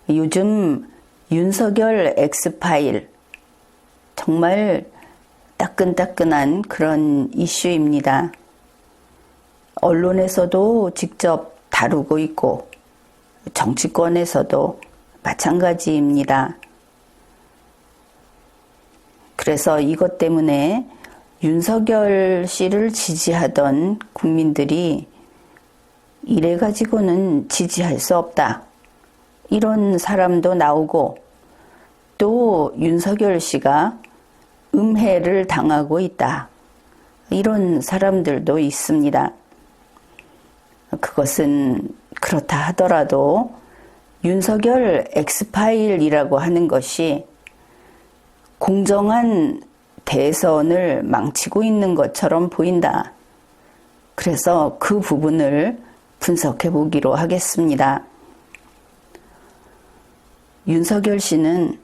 요즘 윤석열 엑스파일 정말 따끈따끈한 그런 이슈입니다. 언론에서도 직접 다루고 있고 정치권에서도 마찬가지입니다. 그래서 이것 때문에 윤석열 씨를 지지하던 국민들이 이래 가지고는 지지할 수 없다. 이런 사람도 나오고 또 윤석열 씨가 음해를 당하고 있다. 이런 사람들도 있습니다. 그것은 그렇다 하더라도 윤석열 엑스파일이라고 하는 것이 공정한 대선을 망치고 있는 것처럼 보인다. 그래서 그 부분을 분석해 보기로 하겠습니다. 윤석열 씨는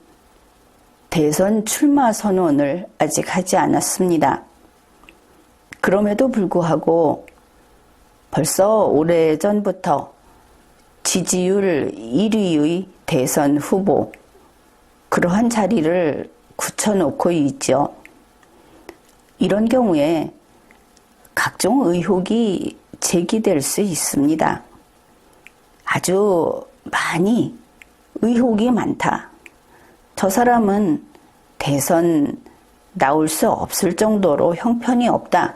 대선 출마 선언을 아직 하지 않았습니다. 그럼에도 불구하고 벌써 오래전부터 지지율 1위의 대선 후보 그러한 자리를 굳혀놓고 있죠. 이런 경우에 각종 의혹이 제기될 수 있습니다. 아주 많이 의혹이 많다. 저 사람은 대선 나올 수 없을 정도로 형편이 없다.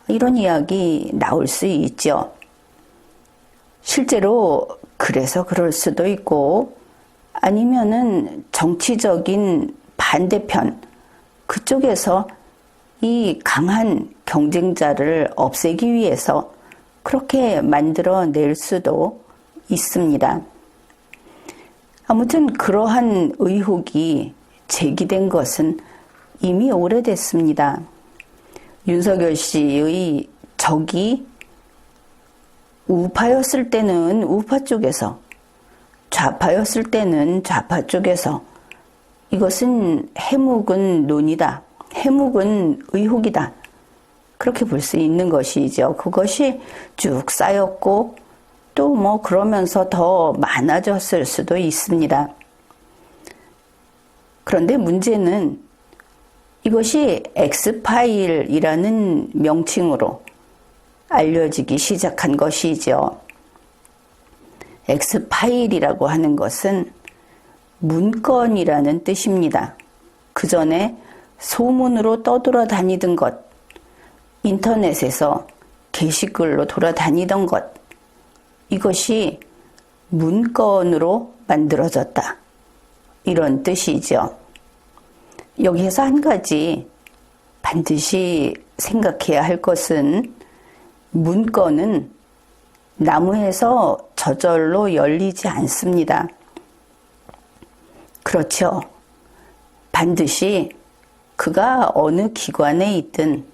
이런 이야기 나올 수 있죠. 실제로 그래서 그럴 수도 있고 아니면은 정치적인 반대편 그쪽에서 이 강한 경쟁자를 없애기 위해서 그렇게 만들어낼 수도 있습니다. 아무튼 그러한 의혹이 제기된 것은 이미 오래됐습니다. 윤석열 씨의 적이 우파였을 때는 우파 쪽에서, 좌파였을 때는 좌파 쪽에서 이것은 해묵은 논의다. 해묵은 의혹이다. 그렇게 볼 수 있는 것이죠. 그것이 쭉 쌓였고 또 뭐 그러면서 더 많아졌을 수도 있습니다. 그런데 문제는 이것이 엑스파일이라는 명칭으로 알려지기 시작한 것이죠. 엑스파일이라고 하는 것은 문건이라는 뜻입니다. 그 전에 소문으로 떠돌아다니던 것, 인터넷에서 게시글로 돌아다니던 것, 이것이 문건으로 만들어졌다. 이런 뜻이죠. 여기에서 한 가지 반드시 생각해야 할 것은 문건은 나무에서 저절로 열리지 않습니다. 그렇죠. 반드시 그가 어느 기관에 있든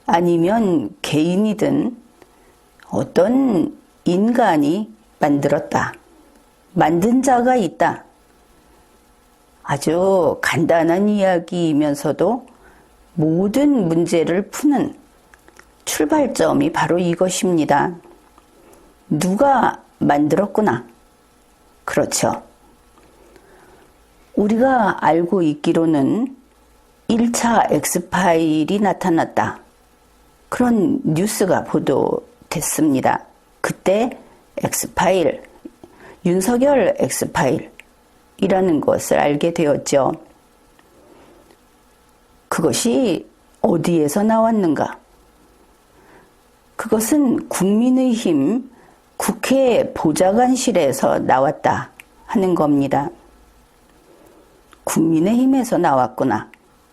아니면 개인이든 어떤 인간이 만들었다. 만든 자가 있다. 아주 간단한 이야기이면서도 모든 문제를 푸는 출발점이 바로 이것입니다. 누가 만들었구나. 그렇죠. 우리가 알고 있기로는 1차 엑스파일이 나타났다. 그런 뉴스가 보도됐습니다. 그때 엑스파일, 윤석열 엑스파일이라는 것을 알게 되었죠. 그것이 어디에서 나왔는가? 그것은 국민의힘 국회 보좌관실에서 나왔다 하는 겁니다. 국민의힘에서 나왔구나.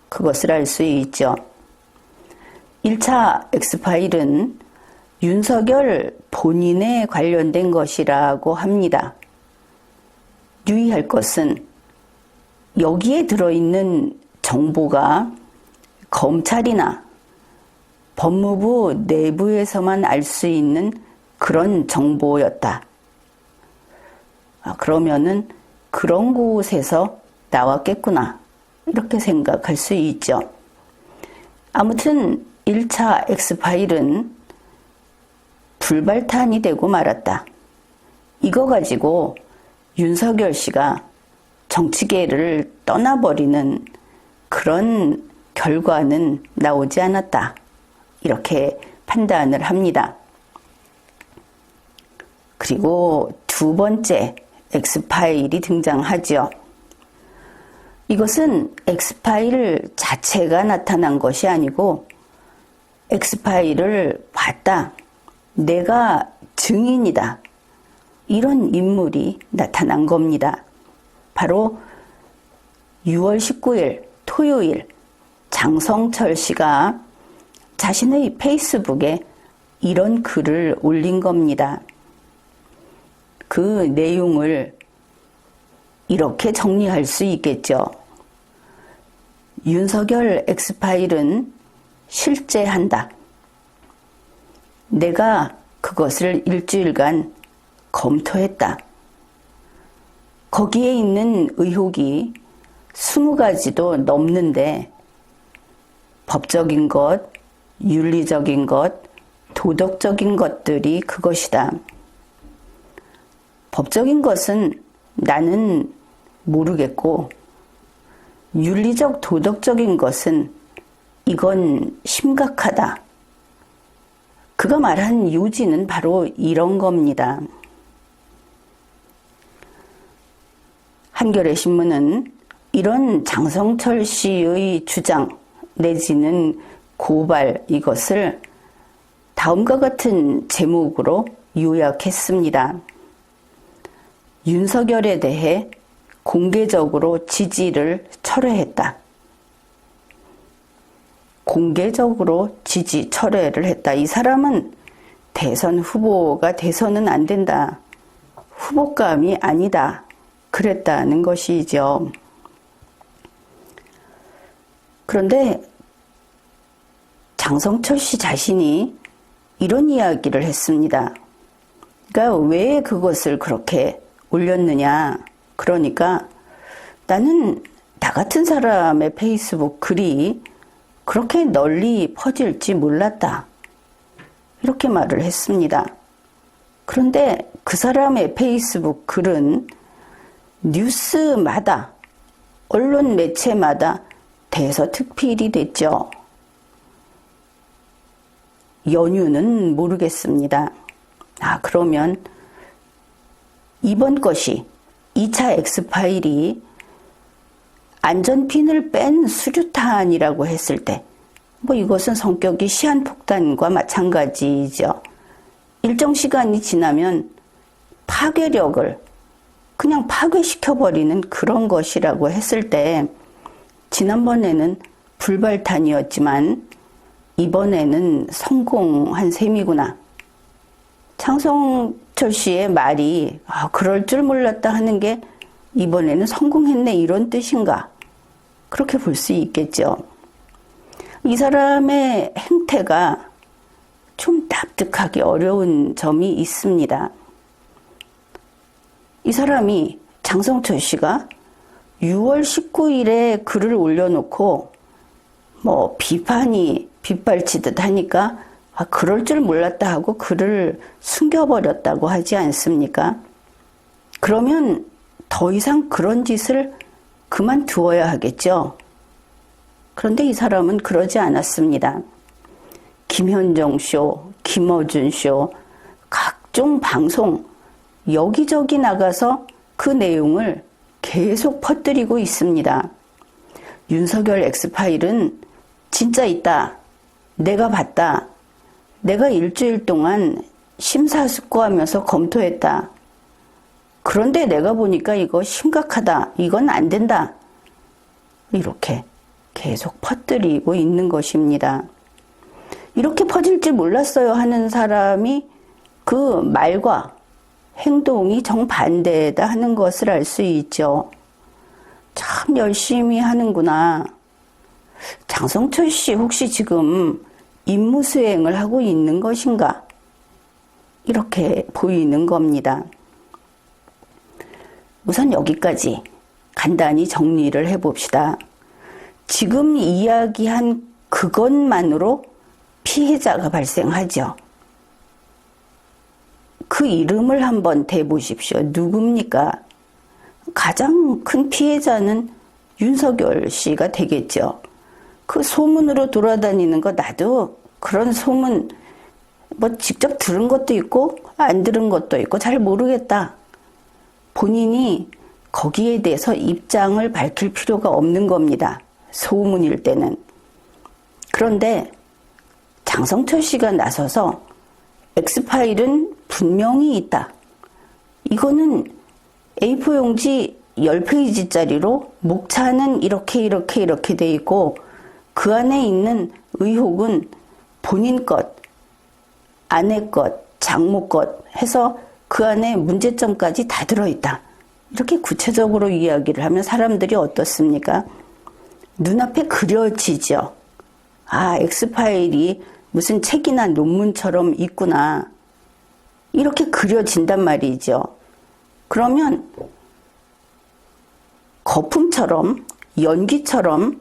그것을 알 수 있죠. 1차 엑스파일은 윤석열 본인에 관련된 것이라고 합니다. 유의할 것은 여기에 들어있는 정보가 검찰이나 법무부 내부에서만 알 수 있는 그런 정보였다. 그러면은 그런 곳에서 나왔겠구나. 이렇게 생각할 수 있죠. 아무튼 1차 엑스파일은 불발탄이 되고 말았다. 이거 가지고 윤석열 씨가 정치계를 떠나버리는 그런 결과는 나오지 않았다. 이렇게 판단을 합니다. 그리고 두 번째 엑스파일이 등장하죠. 이것은 엑스파일 자체가 나타난 것이 아니고 엑스파일을 봤다. 내가 증인이다. 이런 인물이 나타난 겁니다. 바로 6월 19일 토요일 장성철 씨가 자신의 페이스북에 이런 글을 올린 겁니다. 그 내용을 이렇게 정리할 수 있겠죠. 윤석열 엑스파일은 실제한다. 내가 그것을 일주일간 검토했다. 거기에 있는 의혹이 20가지도 넘는데 법적인 것, 윤리적인 것, 도덕적인 것들이 그것이다. 법적인 것은 나는 모르겠고 윤리적 도덕적인 것은 이건 심각하다. 그가 말한 요지는 바로 이런 겁니다. 한겨레 신문은 이런 장성철 씨의 주장 내지는 고발 이것을 다음과 같은 제목으로 요약했습니다. 윤석열에 대해 공개적으로 지지를 철회했다. 공개적으로 지지 철회를 했다. 이 사람은 대선 후보가 돼서는 안 된다. 후보감이 아니다. 그랬다는 것이죠. 그런데 장성철 씨 자신이 이런 이야기를 했습니다. 그러니까 왜 그것을 그렇게 올렸느냐. 그러니까 나는 나 같은 사람의 페이스북 글이 그렇게 널리 퍼질지 몰랐다. 이렇게 말을 했습니다. 그런데 그 사람의 페이스북 글은 뉴스마다, 언론 매체마다 대서특필이 됐죠. 연유는 모르겠습니다. 그러면 이번 것이 2차 엑스파일이 안전핀을 뺀 수류탄이라고 했을 때 이것은 성격이 시한폭탄과 마찬가지죠. 일정 시간이 지나면 파괴력을 그냥 파괴시켜버리는 그런 것이라고 했을 때 지난번에는 불발탄이었지만 이번에는 성공한 셈이구나. 장성철 씨의 말이 그럴 줄 몰랐다 하는 게 이번에는 성공했네 이런 뜻인가? 그렇게 볼 수 있겠죠. 이 사람의 행태가 좀 납득하기 어려운 점이 있습니다. 이 사람이 장성철 씨가 6월 19일에 글을 올려놓고 비판이 빗발치듯 하니까 그럴 줄 몰랐다 하고 글을 숨겨버렸다고 하지 않습니까? 그러면 더 이상 그런 짓을 그만두어야 하겠죠. 그런데 이 사람은 그러지 않았습니다. 김현정 쇼, 김어준 쇼, 각종 방송 여기저기 나가서 그 내용을 계속 퍼뜨리고 있습니다. 윤석열 엑스파일은 진짜 있다. 내가 봤다. 내가 일주일 동안 심사숙고하면서 검토했다. 그런데 내가 보니까 이거 심각하다. 이건 안 된다. 이렇게 계속 퍼뜨리고 있는 것입니다. 이렇게 퍼질 줄 몰랐어요 하는 사람이 그 말과 행동이 정반대다 하는 것을 알 수 있죠. 참 열심히 하는구나. 장성철 씨 혹시 지금 임무 수행을 하고 있는 것인가? 이렇게 보이는 겁니다. 우선 여기까지 간단히 정리를 해봅시다. 지금 이야기한 그것만으로 피해자가 발생하죠. 그 이름을 한번 대보십시오. 누굽니까? 가장 큰 피해자는 윤석열 씨가 되겠죠. 그 소문으로 돌아다니는 거 나도 그런 소문 뭐 직접 들은 것도 있고 안 들은 것도 있고 잘 모르겠다. 본인이 거기에 대해서 입장을 밝힐 필요가 없는 겁니다. 소문일 때는. 그런데 장성철 씨가 나서서 엑스파일은 분명히 있다. 이거는 A4 용지 10페이지짜리로 목차는 이렇게 돼 있고 그 안에 있는 의혹은 본인 것, 아내 것, 장모 것 해서 그 안에 문제점까지 다 들어있다. 이렇게 구체적으로 이야기를 하면 사람들이 어떻습니까? 눈앞에 그려지죠. 아, 엑스파일이 무슨 책이나 논문처럼 있구나. 이렇게 그려진단 말이죠. 그러면 거품처럼 연기처럼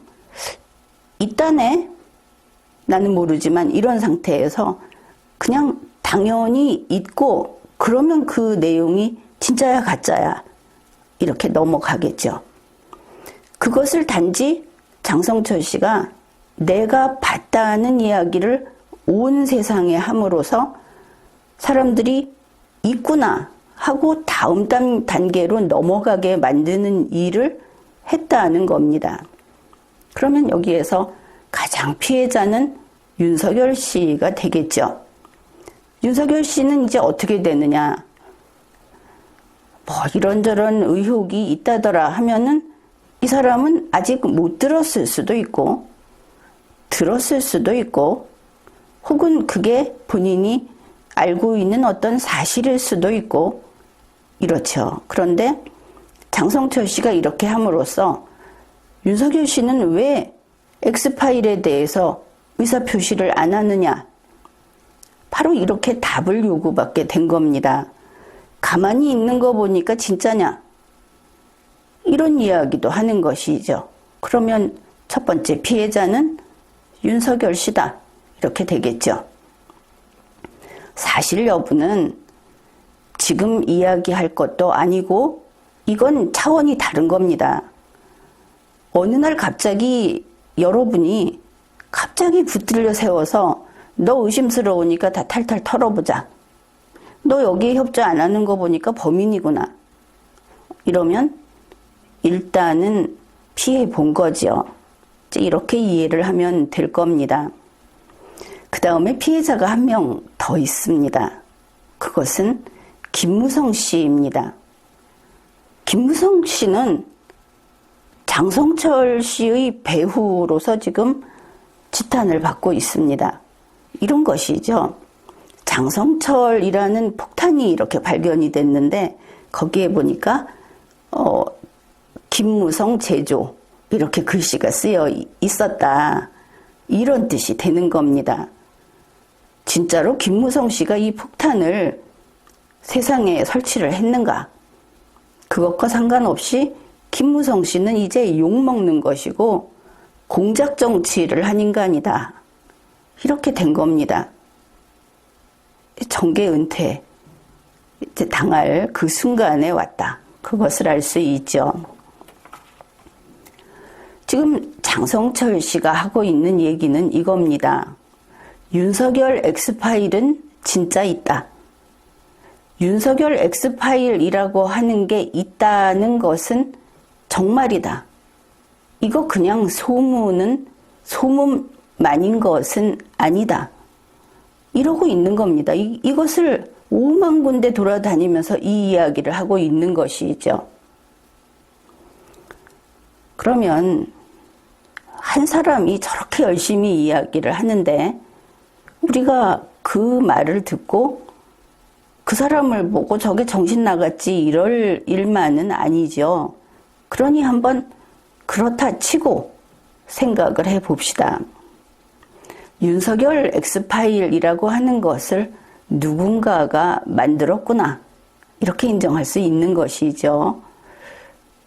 있다네? 나는 모르지만 이런 상태에서 그냥 당연히 있고 그러면 그 내용이 진짜야 가짜야 이렇게 넘어가겠죠. 그것을 단지 장성철 씨가 내가 봤다는 이야기를 온 세상에 함으로써 사람들이 있구나 하고 다음 단계로 넘어가게 만드는 일을 했다는 겁니다. 그러면 여기에서 가장 피해자는 윤석열 씨가 되겠죠. 윤석열 씨는 이제 어떻게 되느냐. 뭐 이런저런 의혹이 있다더라 하면은 이 사람은 아직 못 들었을 수도 있고 들었을 수도 있고 혹은 그게 본인이 알고 있는 어떤 사실일 수도 있고 이렇죠. 그런데 장성철 씨가 이렇게 함으로써 윤석열 씨는 왜 엑스파일에 대해서 의사표시를 안 하느냐. 바로 이렇게 답을 요구받게 된 겁니다. 가만히 있는 거 보니까 진짜냐. 이런 이야기도 하는 것이죠. 그러면 첫 번째 피해자는 윤석열 씨다. 이렇게 되겠죠. 사실 여부는 지금 이야기할 것도 아니고 이건 차원이 다른 겁니다. 어느 날 갑자기 여러분이 갑자기 붙들려 세워서 너 의심스러우니까 다 탈탈 털어보자. 너 여기에 협조 안 하는 거 보니까 범인이구나. 이러면 일단은 피해 본 거죠. 이렇게 이해를 하면 될 겁니다. 그 다음에 피해자가 한 명 더 있습니다. 그것은 김무성 씨입니다. 김무성 씨는 장성철 씨의 배후로서 지금 지탄을 받고 있습니다. 이런 것이죠. 장성철이라는 폭탄이 이렇게 발견이 됐는데 거기에 보니까 김무성 제조 이렇게 글씨가 쓰여 있었다. 이런 뜻이 되는 겁니다. 진짜로 김무성 씨가 이 폭탄을 세상에 설치를 했는가? 그것과 상관없이 김무성 씨는 이제 욕먹는 것이고 공작 정치를 한 인간이다. 이렇게 된 겁니다. 정계 은퇴 이제 당할 그 순간에 왔다. 그것을 알 수 있죠. 지금 장성철 씨가 하고 있는 얘기는 이겁니다. 윤석열 엑스파일은 진짜 있다. 윤석열 엑스파일이라고 하는 게 있다는 것은 정말이다. 이거 그냥 소문만인 것은 아니다. 이러고 있는 겁니다. 이것을 5만 군데 돌아다니면서 이 이야기를 하고 있는 것이죠. 그러면 한 사람이 저렇게 열심히 이야기를 하는데 우리가 그 말을 듣고 그 사람을 보고 저게 정신 나갔지 이럴 일만은 아니죠. 그러니 한번 그렇다 치고 생각을 해봅시다. 윤석열 엑스파일이라고 하는 것을 누군가가 만들었구나. 이렇게 인정할 수 있는 것이죠.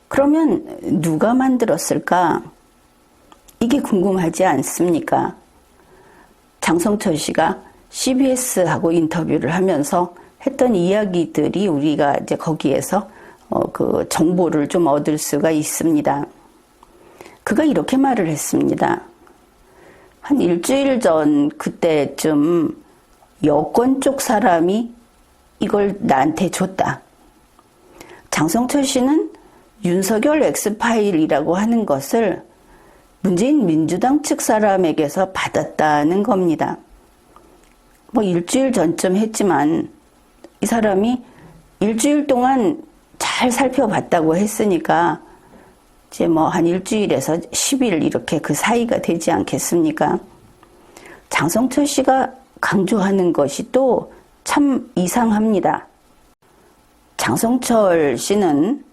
그러면 누가 만들었을까? 이게 궁금하지 않습니까? 장성철 씨가 CBS하고 인터뷰를 하면서 했던 이야기들이 우리가 이제 거기에서 그 정보를 좀 얻을 수가 있습니다. 그가 이렇게 말을 했습니다. 한 일주일 전 그때쯤 여권 쪽 사람이 이걸 나한테 줬다. 장성철 씨는 윤석열 엑스파일이라고 하는 것을 문재인 민주당 측 사람에게서 받았다는 겁니다. 뭐 일주일 전쯤 했지만 이 사람이 일주일 동안 잘 살펴봤다고 했으니까 이제 뭐 한 일주일에서 10일 이렇게 그 사이가 되지 않겠습니까? 장성철 씨가 강조하는 것이 또 참 이상합니다. 장성철 씨는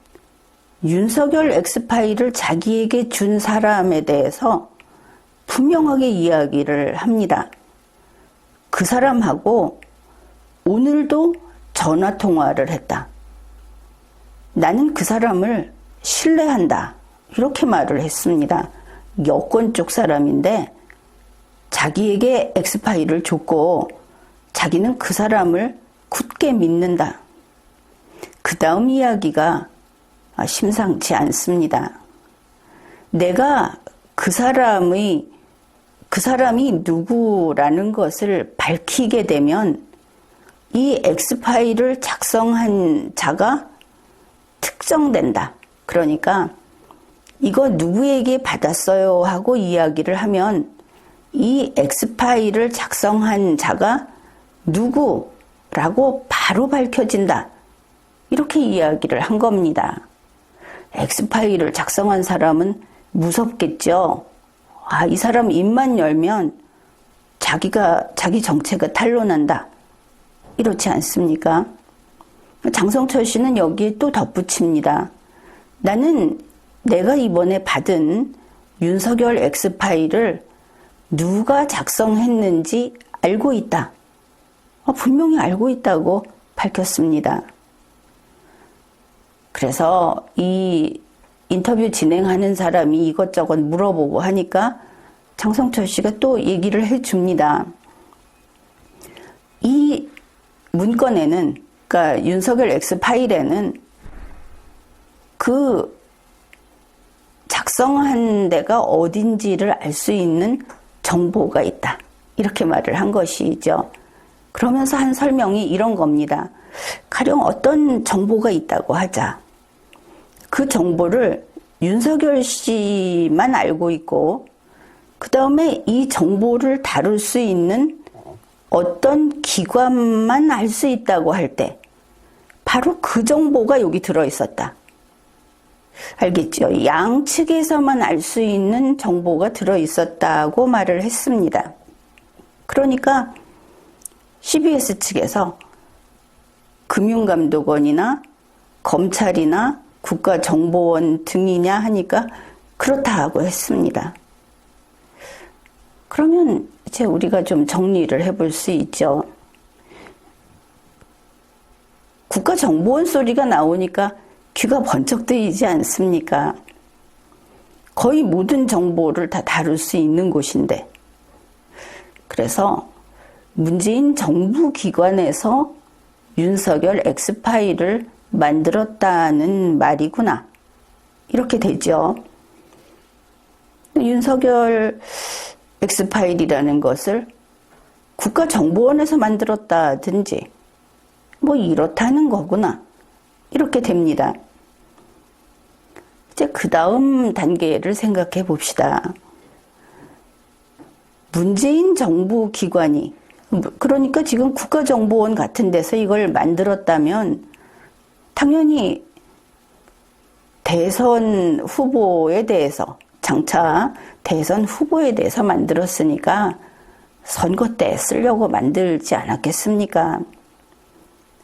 윤석열 엑스파일을 자기에게 준 사람에 대해서 분명하게 이야기를 합니다. 그 사람하고 오늘도 전화 통화를 했다. 나는 그 사람을 신뢰한다. 이렇게 말을 했습니다. 여권 쪽 사람인데 자기에게 엑스파일을 줬고 자기는 그 사람을 굳게 믿는다. 그 다음 이야기가 심상치 않습니다. 내가 그 사람이 누구라는 것을 밝히게 되면 이 엑스파일을 작성한 자가 특정된다. 그러니까 이거 누구에게 받았어요 하고 이야기를 하면 이 엑스파일을 작성한 자가 누구라고 바로 밝혀진다. 이렇게 이야기를 한 겁니다. 엑스파일을 작성한 사람은 무섭겠죠. 이 사람 입만 열면 자기 정체가 탄로난다. 이렇지 않습니까? 장성철 씨는 여기에 또 덧붙입니다. 나는 내가 이번에 받은 윤석열 엑스파일을 누가 작성했는지 알고 있다. 분명히 알고 있다고 밝혔습니다. 그래서 이 인터뷰 진행하는 사람이 이것저것 물어보고 하니까 장성철 씨가 또 얘기를 해줍니다. 이 문건에는, 그러니까 윤석열 엑스파일에는 그 작성한 데가 어딘지를 알 수 있는 정보가 있다. 이렇게 말을 한 것이죠. 그러면서 한 설명이 이런 겁니다. 가령 어떤 정보가 있다고 하자. 그 정보를 윤석열 씨만 알고 있고 그 다음에 이 정보를 다룰 수 있는 어떤 기관만 알 수 있다고 할 때 바로 그 정보가 여기 들어있었다. 알겠죠? 양측에서만 알 수 있는 정보가 들어있었다고 말을 했습니다. 그러니까 CBS 측에서 금융감독원이나 검찰이나 국가정보원 등이냐 하니까 그렇다고 했습니다. 그러면 이제 우리가 좀 정리를 해볼 수 있죠. 국가정보원 소리가 나오니까 귀가 번쩍 뜨이지 않습니까? 거의 모든 정보를 다 다룰 수 있는 곳인데. 그래서 문재인 정부 기관에서 윤석열 엑스파일을 만들었다는 말이구나. 이렇게 되죠. 윤석열 엑스파일이라는 것을 국가정보원에서 만들었다든지 뭐 이렇다는 거구나. 이렇게 됩니다. 이제 그 다음 단계를 생각해 봅시다. 문재인 정부 기관이, 그러니까 지금 국가정보원 같은 데서 이걸 만들었다면 당연히 대선 후보에 대해서, 장차 대선 후보에 대해서 만들었으니까 선거 때 쓰려고 만들지 않았겠습니까?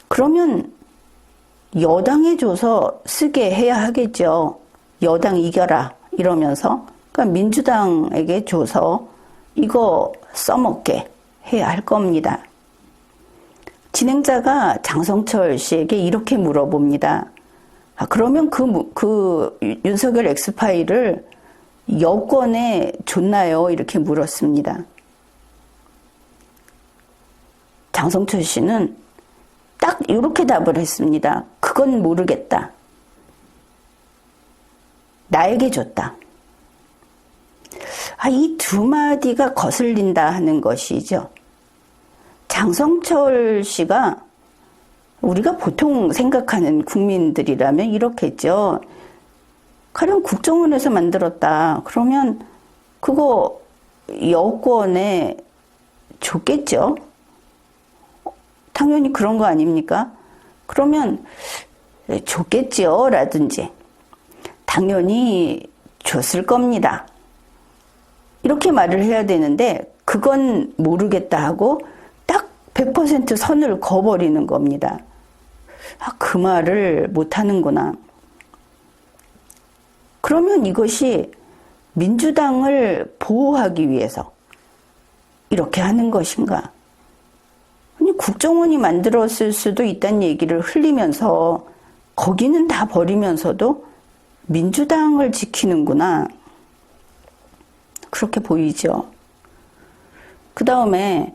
그러면 여당에 줘서 쓰게 해야 하겠죠. 여당 이겨라 이러면서. 그러니까 민주당에게 줘서 이거 써먹게 해야 할 겁니다. 진행자가 장성철 씨에게 이렇게 물어봅니다. 그러면 그 윤석열 엑스파일을 여권에 줬나요? 이렇게 물었습니다. 장성철 씨는 딱 이렇게 답을 했습니다. 그건 모르겠다. 나에게 줬다. 이 두 마디가 거슬린다 하는 것이죠. 장성철 씨가 우리가 보통 생각하는 국민들이라면 이렇겠죠. 가령 국정원에서 만들었다. 그러면 그거 여권에 줬겠죠. 당연히 그런 거 아닙니까? 그러면 줬겠죠. 라든지 당연히 줬을 겁니다. 이렇게 말을 해야 되는데 그건 모르겠다 하고 딱 100% 선을 그어버리는 겁니다. 그 말을 못하는구나. 그러면 이것이 민주당을 보호하기 위해서 이렇게 하는 것인가? 아니, 국정원이 만들었을 수도 있다는 얘기를 흘리면서 거기는 다 버리면서도 민주당을 지키는구나. 그렇게 보이죠. 그 다음에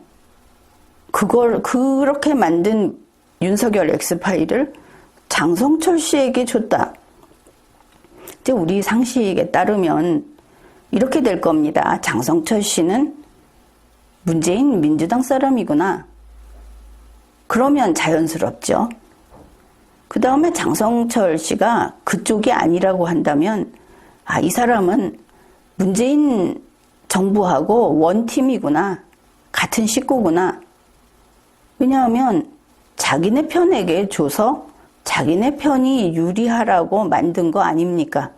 그렇게 만든 윤석열 X파일을 장성철 씨에게 줬다. 이제 우리 상식에 따르면 이렇게 될 겁니다. 장성철 씨는 문재인 민주당 사람이구나. 그러면 자연스럽죠. 그 다음에 장성철 씨가 그쪽이 아니라고 한다면 이 사람은 문재인 정부하고 원팀이구나. 같은 식구구나. 왜냐하면 자기네 편에게 줘서 자기네 편이 유리하라고 만든 거 아닙니까?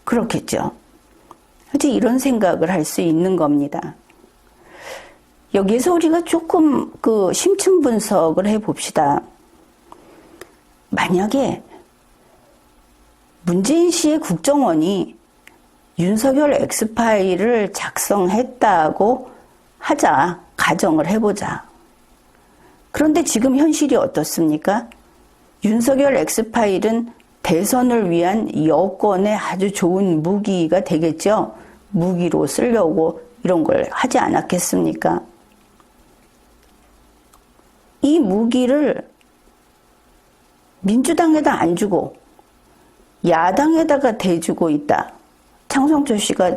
그렇겠죠. 이제 이런 생각을 할 수 있는 겁니다. 여기에서 우리가 조금 심층 분석을 해봅시다. 만약에 문재인 씨의 국정원이 윤석열 X파일을 작성했다고 하자, 가정을 해보자. 그런데 지금 현실이 어떻습니까? 윤석열 X파일은 대선을 위한 여권의 아주 좋은 무기가 되겠죠? 무기로 쓰려고 이런 걸 하지 않았겠습니까? 이 무기를 민주당에다 안 주고 야당에다가 대주고 있다. 장성철 씨가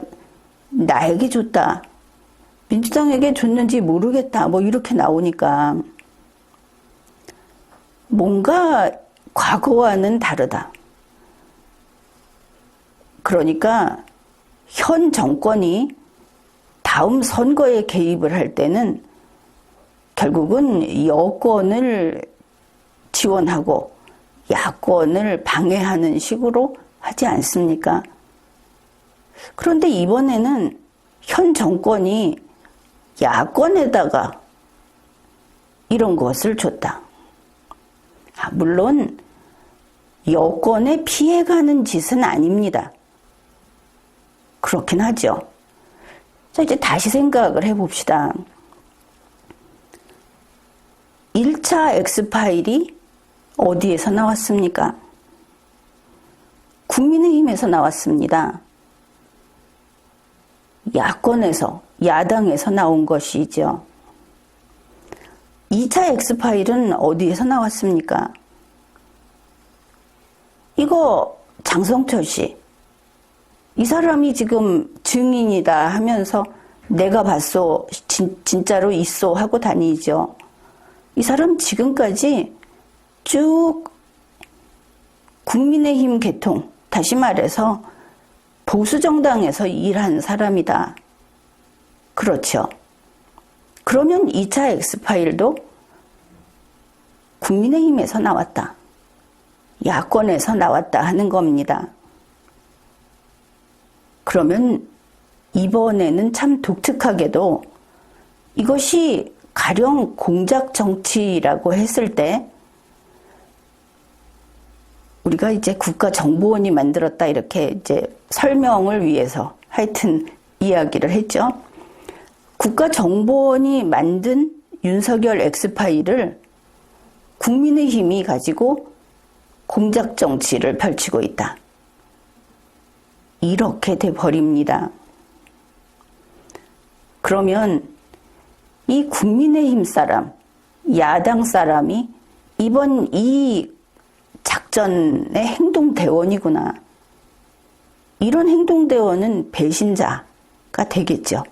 나에게 줬다. 민주당에게 줬는지 모르겠다. 이렇게 나오니까 뭔가 과거와는 다르다. 그러니까 현 정권이 다음 선거에 개입을 할 때는 결국은 여권을 지원하고 야권을 방해하는 식으로 하지 않습니까? 그런데 이번에는 현 정권이 야권에다가 이런 것을 줬다. 물론 여권에 피해가는 짓은 아닙니다. 그렇긴 하죠. 자, 이제 다시 생각을 해봅시다. 1차 X파일이 어디에서 나왔습니까? 국민의힘에서 나왔습니다. 야권에서, 야당에서 나온 것이죠. 2차 X파일은 어디에서 나왔습니까? 이거 장성철 씨. 이 사람이 지금 증인이다 하면서 내가 봤소, 진짜로 있어 하고 다니죠. 이 사람 지금까지 쭉 국민의힘 계통, 다시 말해서 보수정당에서 일한 사람이다. 그렇죠. 그러면 2차 X파일도 국민의힘에서 나왔다. 야권에서 나왔다 하는 겁니다. 그러면 이번에는 참 독특하게도 이것이 가령 공작 정치라고 했을 때 우리가 이제 국가정보원이 만들었다 이렇게 이제 설명을 위해서 하여튼 이야기를 했죠. 국가정보원이 만든 윤석열 X파일을 국민의힘이 가지고 공작 정치를 펼치고 있다. 이렇게 돼버립니다. 그러면 이 국민의힘 사람, 야당 사람이 이번 이 작전의 행동대원이구나. 이런 행동대원은 배신자가 되겠죠.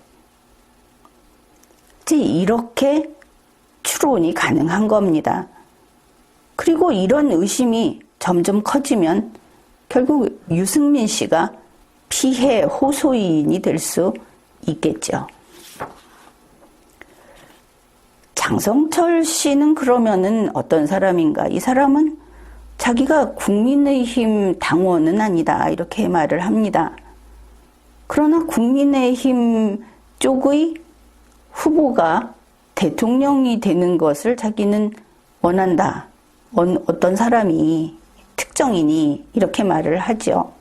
이렇게 추론이 가능한 겁니다. 그리고 이런 의심이 점점 커지면 결국 유승민 씨가 피해 호소인이 될 수 있겠죠. 장성철 씨는 그러면은 어떤 사람인가? 이 사람은 자기가 국민의힘 당원은 아니다, 이렇게 말을 합니다. 그러나 국민의힘 쪽의 후보가 대통령이 되는 것을 자기는 원한다. 어떤 사람이, 특정인이 이렇게 말을 하죠.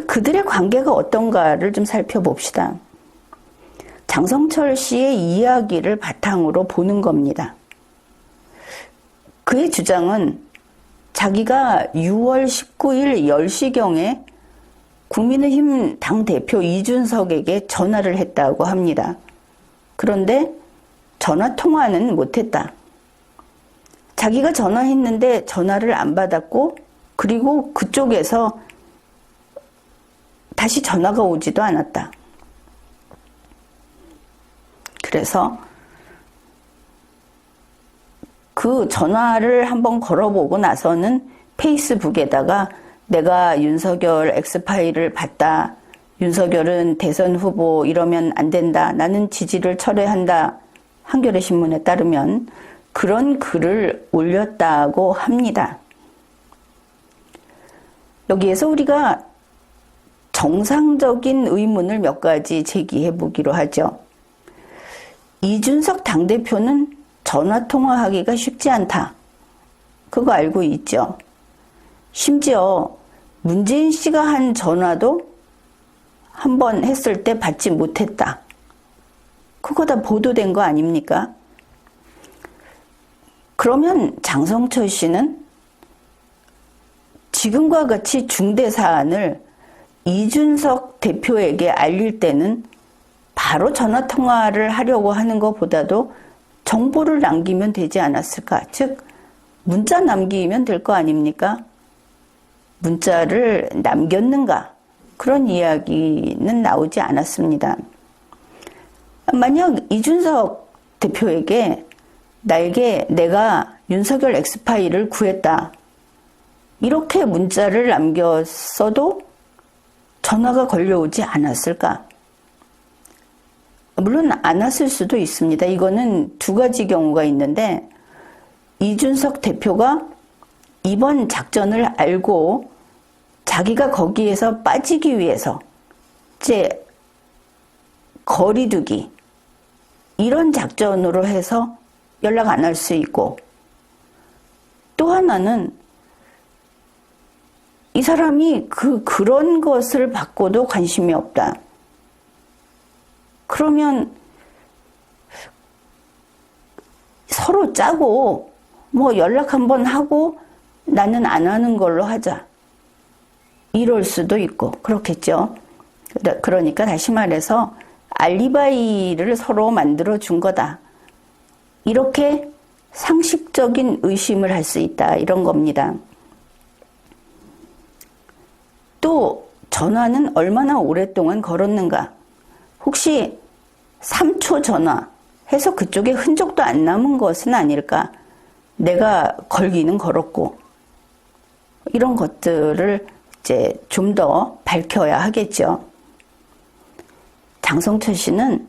그들의 관계가 어떤가를 좀 살펴봅시다. 장성철 씨의 이야기를 바탕으로 보는 겁니다. 그의 주장은 자기가 6월 19일 10시경에 국민의힘 당대표 이준석에게 전화를 했다고 합니다. 그런데 전화 통화는 못했다. 자기가 전화했는데 전화를 안 받았고, 그리고 그쪽에서 다시 전화가 오지도 않았다. 그래서 그 전화를 한번 걸어보고 나서는 페이스북에다가 내가 윤석열 엑스파일을 봤다. 윤석열은 대선 후보 이러면 안 된다. 나는 지지를 철회한다. 한겨레 신문에 따르면 그런 글을 올렸다고 합니다. 여기에서 우리가 정상적인 의문을 몇 가지 제기해 보기로 하죠. 이준석 당대표는 전화통화하기가 쉽지 않다. 그거 알고 있죠. 심지어 문재인 씨가 한 전화도 한 번 했을 때 받지 못했다. 그거 다 보도된 거 아닙니까? 그러면 장성철 씨는 지금과 같이 중대 사안을 이준석 대표에게 알릴 때는 바로 전화통화를 하려고 하는 것보다도 정보를 남기면 되지 않았을까? 즉, 문자 남기면 될 거 아닙니까? 문자를 남겼는가? 그런 이야기는 나오지 않았습니다. 만약 이준석 대표에게 내가 윤석열 엑스파일을 구했다. 이렇게 문자를 남겼어도 전화가 걸려오지 않았을까? 물론 안 왔을 수도 있습니다. 이거는 두 가지 경우가 있는데, 이준석 대표가 이번 작전을 알고 자기가 거기에서 빠지기 위해서 이제 거리두기 이런 작전으로 해서 연락 안 할 수 있고, 또 하나는 이 사람이 그런 것을 받고도 관심이 없다. 그러면 서로 짜고 뭐 연락 한번 하고 나는 안 하는 걸로 하자. 이럴 수도 있고 그렇겠죠. 그러니까 다시 말해서 알리바이를 서로 만들어 준 거다. 이렇게 상식적인 의심을 할 수 있다. 이런 겁니다. 또 전화는 얼마나 오랫동안 걸었는가? 혹시 3초 전화 해서 그쪽에 흔적도 안 남은 것은 아닐까? 내가 걸기는 걸었고, 이런 것들을 이제 좀 더 밝혀야 하겠죠. 장성철 씨는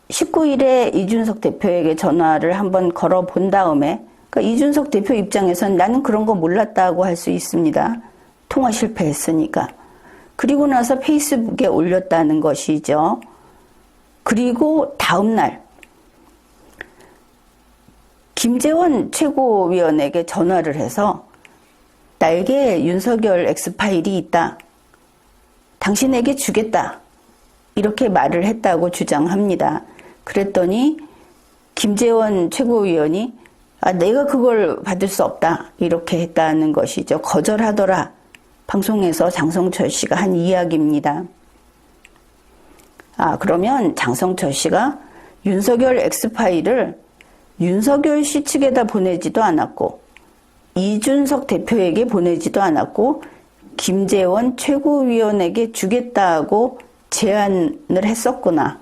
19일에 이준석 대표에게 전화를 한번 걸어본 다음에, 그러니까 이준석 대표 입장에서는 나는 그런 거 몰랐다고 할 수 있습니다. 통화 실패했으니까. 그리고 나서 페이스북에 올렸다는 것이죠. 그리고 다음날 김재원 최고위원에게 전화를 해서 나에게 윤석열 엑스파일이 있다. 당신에게 주겠다. 이렇게 말을 했다고 주장합니다. 그랬더니 김재원 최고위원이 내가 그걸 받을 수 없다. 이렇게 했다는 것이죠. 거절하더라. 방송에서 장성철 씨가 한 이야기입니다. 그러면 장성철 씨가 윤석열 엑스파일을 윤석열 씨 측에다 보내지도 않았고, 이준석 대표에게 보내지도 않았고, 김재원 최고위원에게 주겠다고 제안을 했었구나.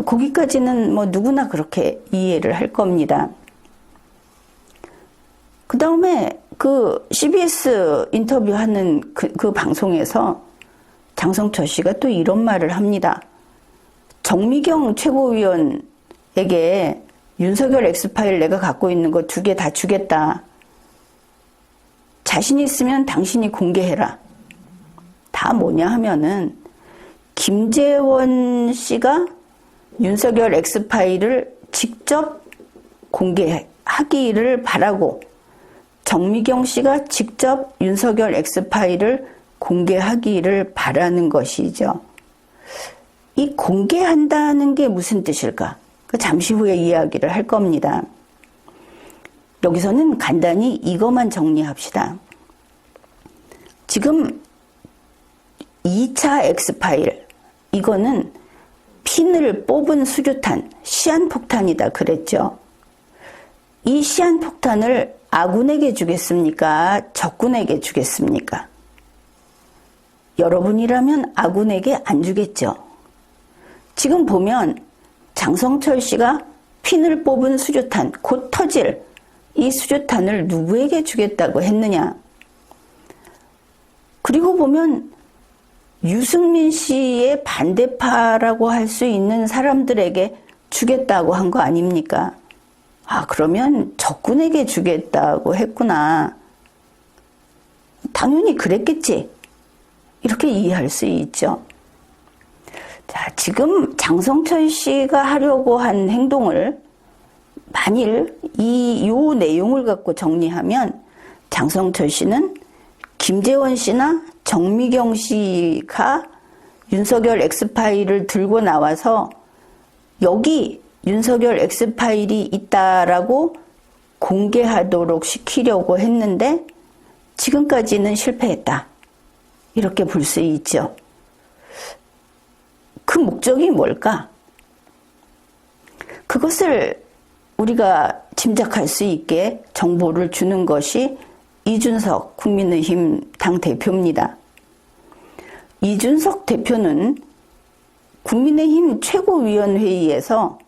거기까지는 뭐 누구나 그렇게 이해를 할 겁니다. 그 다음에 그 CBS 인터뷰하는 그 방송에서 장성철 씨가 또 이런 말을 합니다. 정미경 최고위원에게 윤석열 엑스파일 내가 갖고 있는 거 2개 다 주겠다. 자신 있으면 당신이 공개해라. 다 뭐냐 하면은 김재원 씨가 윤석열 엑스파일을 직접 공개하기를 바라고 정미경 씨가 직접 윤석열 엑스파일을 공개하기를 바라는 것이죠. 이 공개한다는 게 무슨 뜻일까? 잠시 후에 이야기를 할 겁니다. 여기서는 간단히 이것만 정리합시다. 지금 2차 엑스파일, 이거는 핀을 뽑은 수류탄, 시한폭탄이다 그랬죠. 이 시한폭탄을 아군에게 주겠습니까? 적군에게 주겠습니까? 여러분이라면 아군에게 안 주겠죠. 지금 보면 장성철 씨가 핀을 뽑은 수류탄, 곧 터질 이 수류탄을 누구에게 주겠다고 했느냐. 그리고 보면 유승민 씨의 반대파라고 할 수 있는 사람들에게 주겠다고 한 거 아닙니까? 아, 그러면 적군에게 주겠다고 했구나. 당연히 그랬겠지. 이렇게 이해할 수 있죠. 자, 지금 장성철 씨가 하려고 한 행동을 만일 요 내용을 갖고 정리하면 장성철 씨는 김재원 씨나 정미경 씨가 윤석열 엑스파일을 들고 나와서 여기 윤석열 엑스파일이 있다라고 공개하도록 시키려고 했는데 지금까지는 실패했다. 이렇게 볼 수 있죠. 그 목적이 뭘까? 그것을 우리가 짐작할 수 있게 정보를 주는 것이 이준석 국민의힘 당대표입니다. 이준석 대표는 국민의힘 최고위원회의에서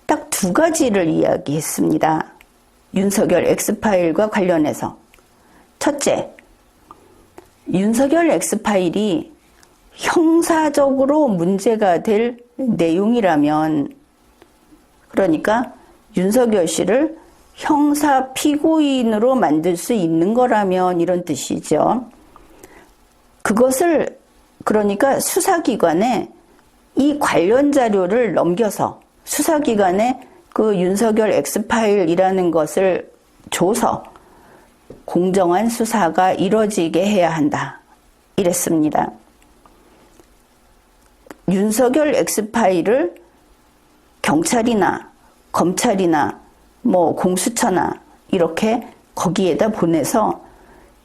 딱 2가지를 이야기했습니다. 윤석열 엑스파일과 관련해서. 첫째, 윤석열 엑스파일이 형사적으로 문제가 될 내용이라면, 그러니까 윤석열 씨를 형사 피고인으로 만들 수 있는 거라면 이런 뜻이죠. 그것을 그러니까 수사기관에 이 관련 자료를 넘겨서 수사기관에 그 윤석열 엑스파일이라는 것을 줘서 공정한 수사가 이뤄지게 해야 한다. 이랬습니다. 윤석열 엑스파일을 경찰이나 검찰이나 뭐 공수처나 이렇게 거기에다 보내서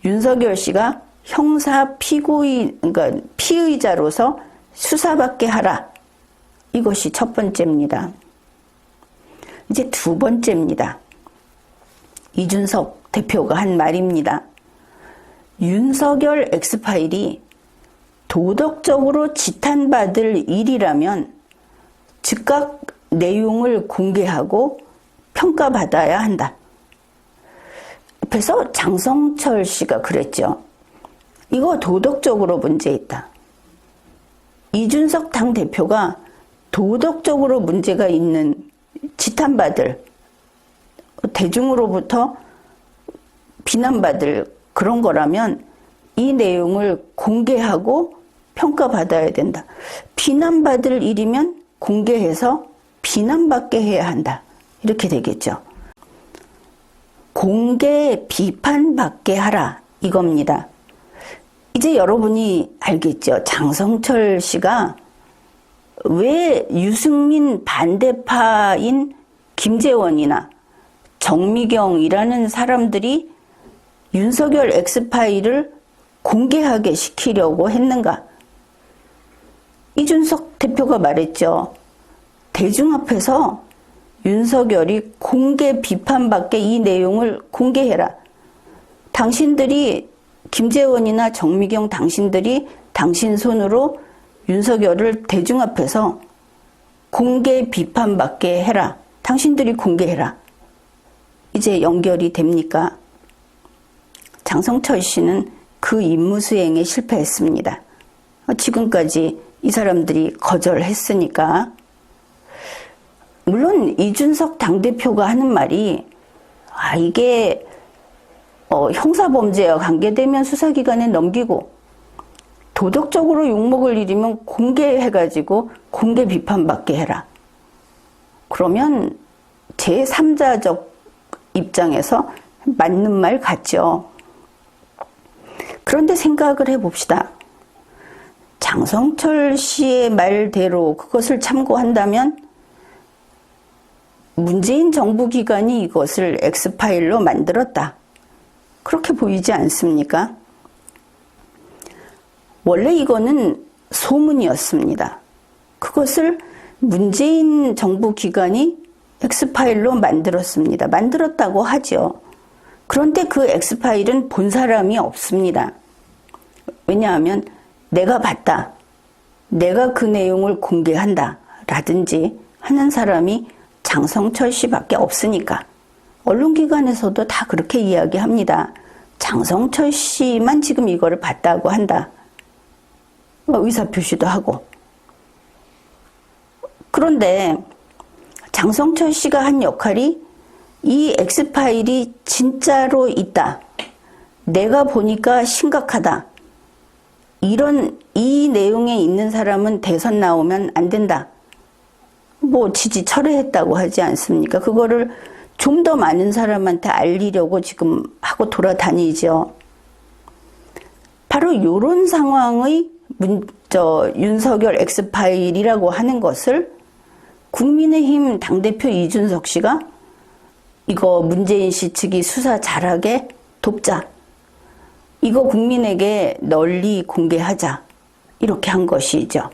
윤석열 씨가 형사 피고인, 그러니까 피의자로서 수사받게 하라. 이것이 첫 번째입니다. 이제 2번째입니다. 이준석 대표가 한 말입니다. 윤석열 엑스파일이 도덕적으로 지탄받을 일이라면 즉각 내용을 공개하고 평가받아야 한다. 그래서 장성철 씨가 그랬죠. 이거 도덕적으로 문제 있다. 이준석 당대표가 도덕적으로 문제가 있는 지탄받을, 대중으로부터 비난받을 그런 거라면 이 내용을 공개하고 평가받아야 된다. 비난받을 일이면 공개해서 비난받게 해야 한다. 이렇게 되겠죠. 공개 비판받게 하라. 이겁니다. 이제 여러분이 알겠죠. 장성철 씨가 왜 유승민 반대파인 김재원이나 정미경이라는 사람들이 윤석열 엑스파일을 공개하게 시키려고 했는가? 이준석 대표가 말했죠. 대중 앞에서 윤석열이 공개 비판받게 이 내용을 공개해라. 당신들이 김재원이나 정미경 당신들이 당신 손으로 윤석열을 대중 앞에서 공개 비판받게 해라. 당신들이 공개해라. 이제 연결이 됩니까? 장성철 씨는 그 임무 수행에 실패했습니다. 지금까지 이 사람들이 거절했으니까. 물론 이준석 당대표가 하는 말이 이게 형사범죄와 관계되면 수사기관에 넘기고 도덕적으로 욕먹을 일이면 공개해가지고 공개 비판받게 해라. 그러면 제3자적 입장에서 맞는 말 같죠. 그런데 생각을 해봅시다. 장성철 씨의 말대로 그것을 참고한다면 문재인 정부 기관이 이것을 X파일로 만들었다. 그렇게 보이지 않습니까? 원래 이거는 소문이었습니다. 그것을 문재인 정부 기관이 X파일로 만들었습니다. 만들었다고 하죠. 그런데 그 X파일은 본 사람이 없습니다. 왜냐하면 내가 봤다. 내가 그 내용을 공개한다. 라든지 하는 사람이 장성철 씨밖에 없으니까. 언론기관에서도 다 그렇게 이야기합니다. 장성철 씨만 지금 이거를 봤다고 한다. 의사표시도 하고. 그런데 장성철 씨가 한 역할이 이 X파일이 진짜로 있다. 내가 보니까 심각하다. 이 내용에 있는 사람은 대선 나오면 안 된다. 지지 철회했다고 하지 않습니까? 그거를 좀 더 많은 사람한테 알리려고 지금 하고 돌아다니죠. 바로 이런 상황의 윤석열 X파일이라고 하는 것을 국민의힘 당대표 이준석 씨가 이거 문재인 씨 측이 수사 잘하게 돕자. 이거 국민에게 널리 공개하자. 이렇게 한 것이죠.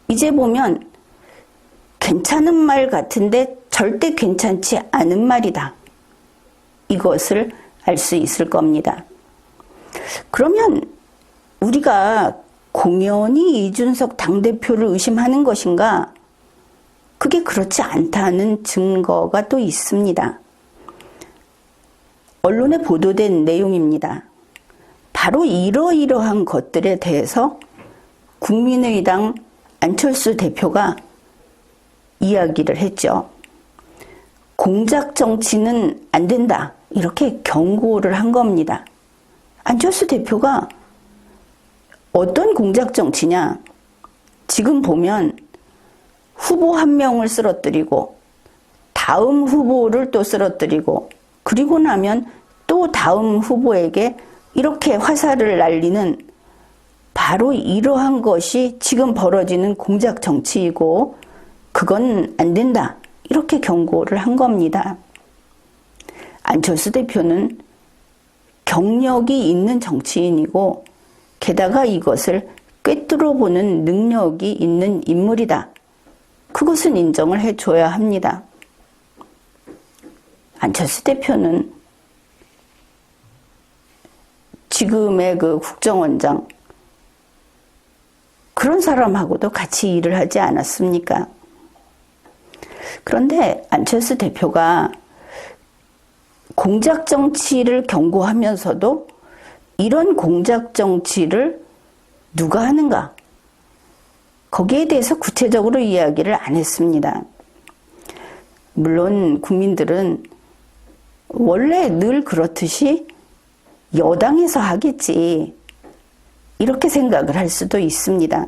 이제 보면 괜찮은 말 같은데 절대 괜찮지 않은 말이다. 이것을 알 수 있을 겁니다. 그러면 우리가 공연히 이준석 당대표를 의심하는 것인가? 그게 그렇지 않다는 증거가 또 있습니다. 언론에 보도된 내용입니다. 바로 이러이러한 것들에 대해서 국민의당 안철수 대표가 이야기를 했죠. 공작 정치는 안 된다. 이렇게 경고를 한 겁니다. 안철수 대표가 어떤 공작 정치냐? 지금 보면 후보 한 명을 쓰러뜨리고 다음 후보를 또 쓰러뜨리고 그리고 나면 또 다음 후보에게 이렇게 화살을 날리는 바로 이러한 것이 지금 벌어지는 공작 정치이고 그건 안 된다. 이렇게 경고를 한 겁니다. 안철수 대표는 경력이 있는 정치인이고 게다가 이것을 꿰뚫어 보는 능력이 있는 인물이다. 그것은 인정을 해줘야 합니다. 안철수 대표는 지금의 그 국정원장 그런 사람하고도 같이 일을 하지 않았습니까? 그런데 안철수 대표가 공작 정치를 경고하면서도 이런 공작 정치를 누가 하는가? 거기에 대해서 구체적으로 이야기를 안 했습니다. 물론 국민들은 원래 늘 그렇듯이 여당에서 하겠지 이렇게 생각을 할 수도 있습니다.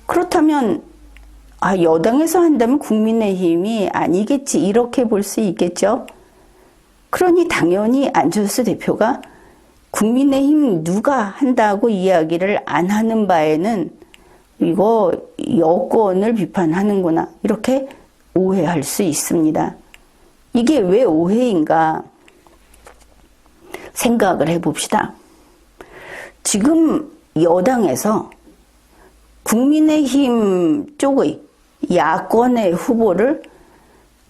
그렇다면 여당에서 한다면 국민의힘이 아니겠지 이렇게 볼 수 있겠죠. 그러니 당연히 안철수 대표가 국민의힘 누가 한다고 이야기를 안 하는 바에는 이거 여권을 비판하는구나 이렇게 오해할 수 있습니다. 이게 왜 오해인가 생각을 해봅시다. 지금 여당에서 국민의힘 쪽의 야권의 후보를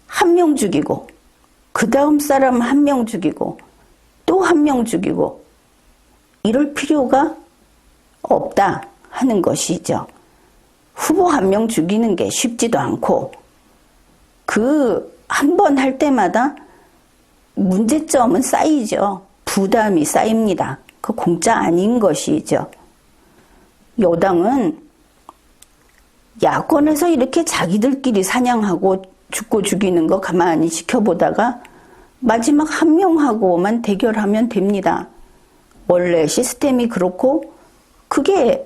한 명 죽이고 그 다음 사람 한 명 죽이고 또 후보 한 명 죽이고 이럴 필요가 없다 하는 것이죠. 후보 한 명 죽이는 게 쉽지도 않고 그 한 번 할 때마다 문제점은 쌓이죠. 부담이 쌓입니다. 그 공짜 아닌 것이죠. 여당은 야권에서 이렇게 자기들끼리 사냥하고 죽고 죽이는 거 가만히 지켜보다가 마지막 한 명하고만 대결하면 됩니다. 원래 시스템이 그렇고 그게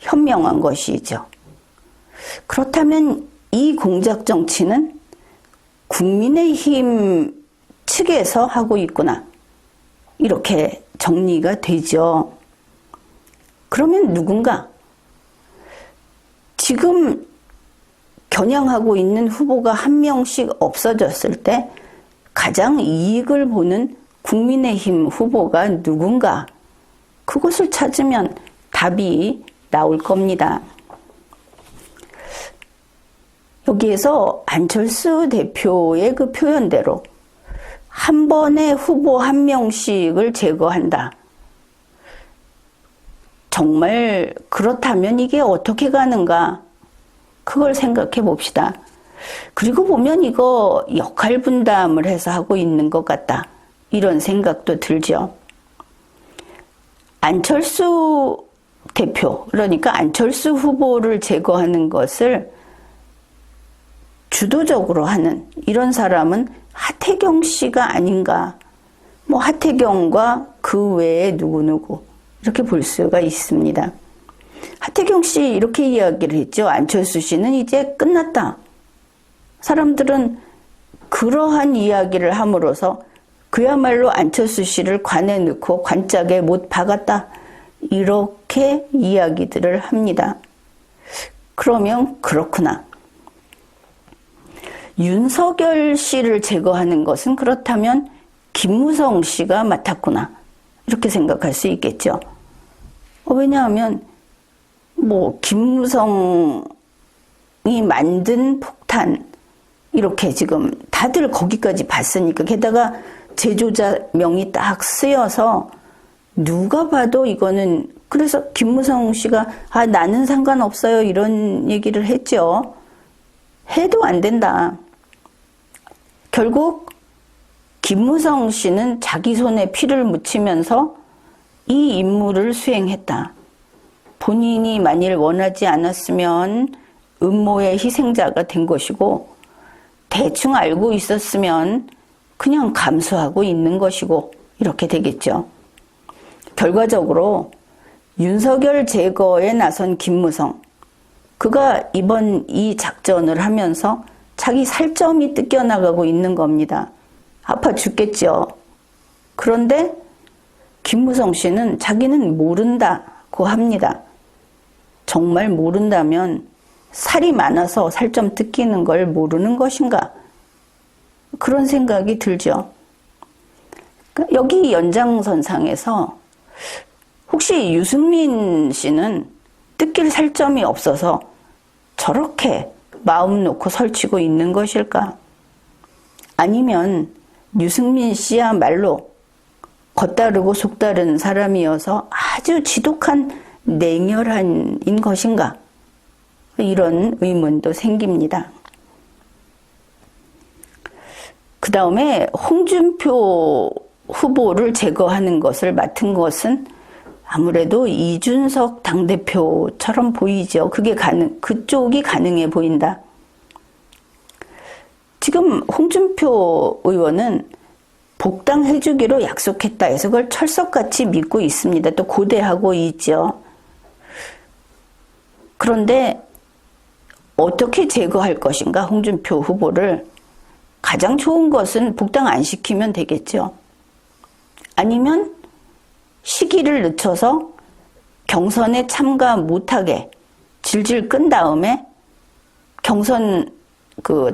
현명한 것이죠. 그렇다면 이 공작 정치는 국민의힘 측에서 하고 있구나. 이렇게 정리가 되죠. 그러면 누군가 지금 겨냥하고 있는 후보가 한 명씩 없어졌을 때 가장 이익을 보는 국민의힘 후보가 누군가, 그것을 찾으면 답이 나올 겁니다. 여기에서 안철수 대표의 그 표현대로 한 번에 후보 한 명씩을 제거한다. 정말 그렇다면 이게 어떻게 가는가? 그걸 생각해 봅시다. 그리고 보면 이거 역할 분담을 해서 하고 있는 것 같다. 이런 생각도 들죠. 안철수 대표, 그러니까 안철수 후보를 제거하는 것을 주도적으로 하는 이런 사람은 하태경 씨가 아닌가. 뭐 하태경과 그 외에 누구누구 이렇게 볼 수가 있습니다. 하태경 씨 이렇게 이야기를 했죠. 안철수 씨는 이제 끝났다. 사람들은 그러한 이야기를 함으로써 그야말로 안철수 씨를 관에 넣고 관짝에 못 박았다. 이렇게 이야기들을 합니다. 그러면 그렇구나. 윤석열 씨를 제거하는 것은 그렇다면 김무성 씨가 맡았구나. 이렇게 생각할 수 있겠죠. 왜냐하면 뭐 김무성이 만든 폭탄 이렇게 지금 다들 거기까지 봤으니까, 게다가 제조자 명이 딱 쓰여서 누가 봐도 이거는, 그래서 김무성 씨가 나는 상관없어요 이런 얘기를 했죠. 해도 안 된다. 결국 김무성 씨는 자기 손에 피를 묻히면서 이 임무를 수행했다. 본인이 만일 원하지 않았으면 음모의 희생자가 된 것이고, 대충 알고 있었으면 그냥 감수하고 있는 것이고, 이렇게 되겠죠. 결과적으로 윤석열 제거에 나선 김무성, 그가 이번 이 작전을 하면서 자기 살점이 뜯겨나가고 있는 겁니다. 아파 죽겠죠. 그런데 김무성 씨는 자기는 모른다고 합니다. 정말 모른다면 살이 많아서 살점 뜯기는 걸 모르는 것인가? 그런 생각이 들죠. 여기 연장선상에서 혹시 유승민 씨는 뜯길 살점이 없어서 저렇게 마음 놓고 설치고 있는 것일까? 아니면 유승민 씨야말로 겉다르고 속다른 사람이어서 아주 지독한 냉혈한인 것인가? 이런 의문도 생깁니다. 그 다음에 홍준표 후보를 제거하는 것을 맡은 것은 아무래도 이준석 당대표처럼 보이죠. 그쪽이 가능해 보인다. 지금 홍준표 의원은 복당해주기로 약속했다 해서 그걸 철석같이 믿고 있습니다. 또 고대하고 있죠. 그런데 어떻게 제거할 것인가, 홍준표 후보를. 가장 좋은 것은 복당 안 시키면 되겠죠. 아니면 시기를 늦춰서 경선에 참가 못하게 질질 끈 다음에 경선,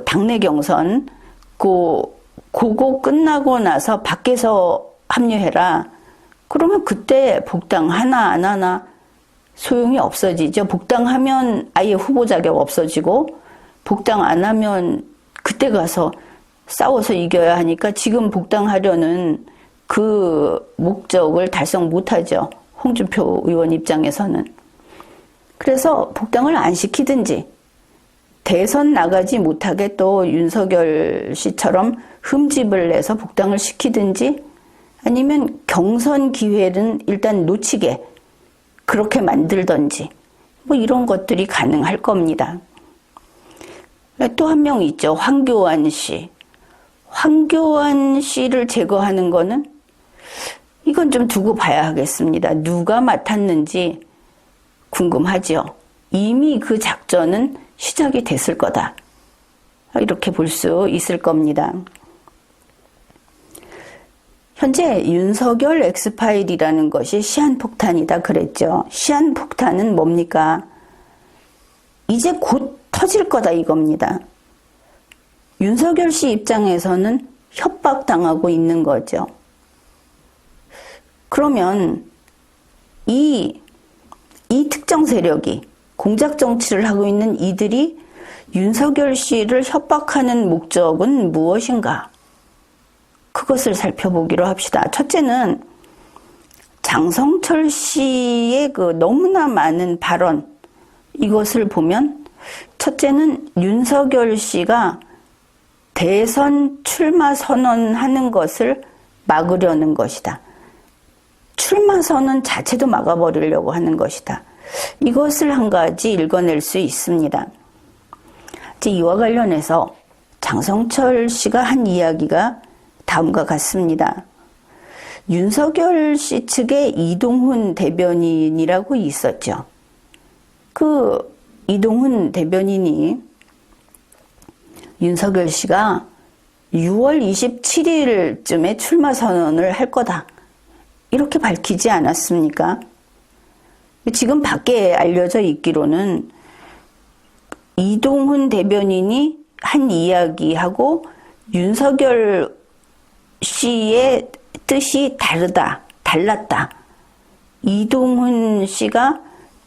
당내 경선, 그거 끝나고 나서 밖에서 합류해라. 그러면 그때 복당 하나 안 하나 소용이 없어지죠. 복당하면 아예 후보 자격 없어지고, 복당 안 하면 그때 가서 싸워서 이겨야 하니까 지금 복당하려는 그 목적을 달성 못하죠. 홍준표 의원 입장에서는. 그래서 복당을 안 시키든지 대선 나가지 못하게 또 윤석열 씨처럼 흠집을 내서 복당을 시키든지 아니면 경선 기회는 일단 놓치게 그렇게 만들든지 뭐 이런 것들이 가능할 겁니다. 또 한 명 있죠. 황교안 씨. 황교안 씨를 제거하는 거는 이건 좀 두고 봐야 하겠습니다. 누가 맡았는지 궁금하죠. 이미 그 작전은 시작이 됐을 거다. 이렇게 볼 수 있을 겁니다. 현재 윤석열 엑스파일이라는 것이 시한폭탄이다 그랬죠. 시한폭탄은 뭡니까? 이제 곧 터질 거다 이겁니다. 윤석열 씨 입장에서는 협박당하고 있는 거죠. 그러면 이 특정 세력이 공작 정치를 하고 있는 이들이 윤석열 씨를 협박하는 목적은 무엇인가? 그것을 살펴보기로 합시다. 첫째는 장성철 씨의 그 너무나 많은 발언, 이것을 보면 첫째는 윤석열 씨가 대선 출마 선언하는 것을 막으려는 것이다. 출마 선언 자체도 막아버리려고 하는 것이다. 이것을 한 가지 읽어낼 수 있습니다. 이와 관련해서 장성철 씨가 한 이야기가 다음과 같습니다. 윤석열 씨 측에 이동훈 대변인이라고 있었죠. 그 이동훈 대변인이 윤석열 씨가 6월 27일쯤에 출마 선언을 할 거다. 이렇게 밝히지 않았습니까? 지금 밖에 알려져 있기로는 이동훈 대변인이 한 이야기하고 윤석열 씨의 뜻이 달랐다. 이동훈 씨가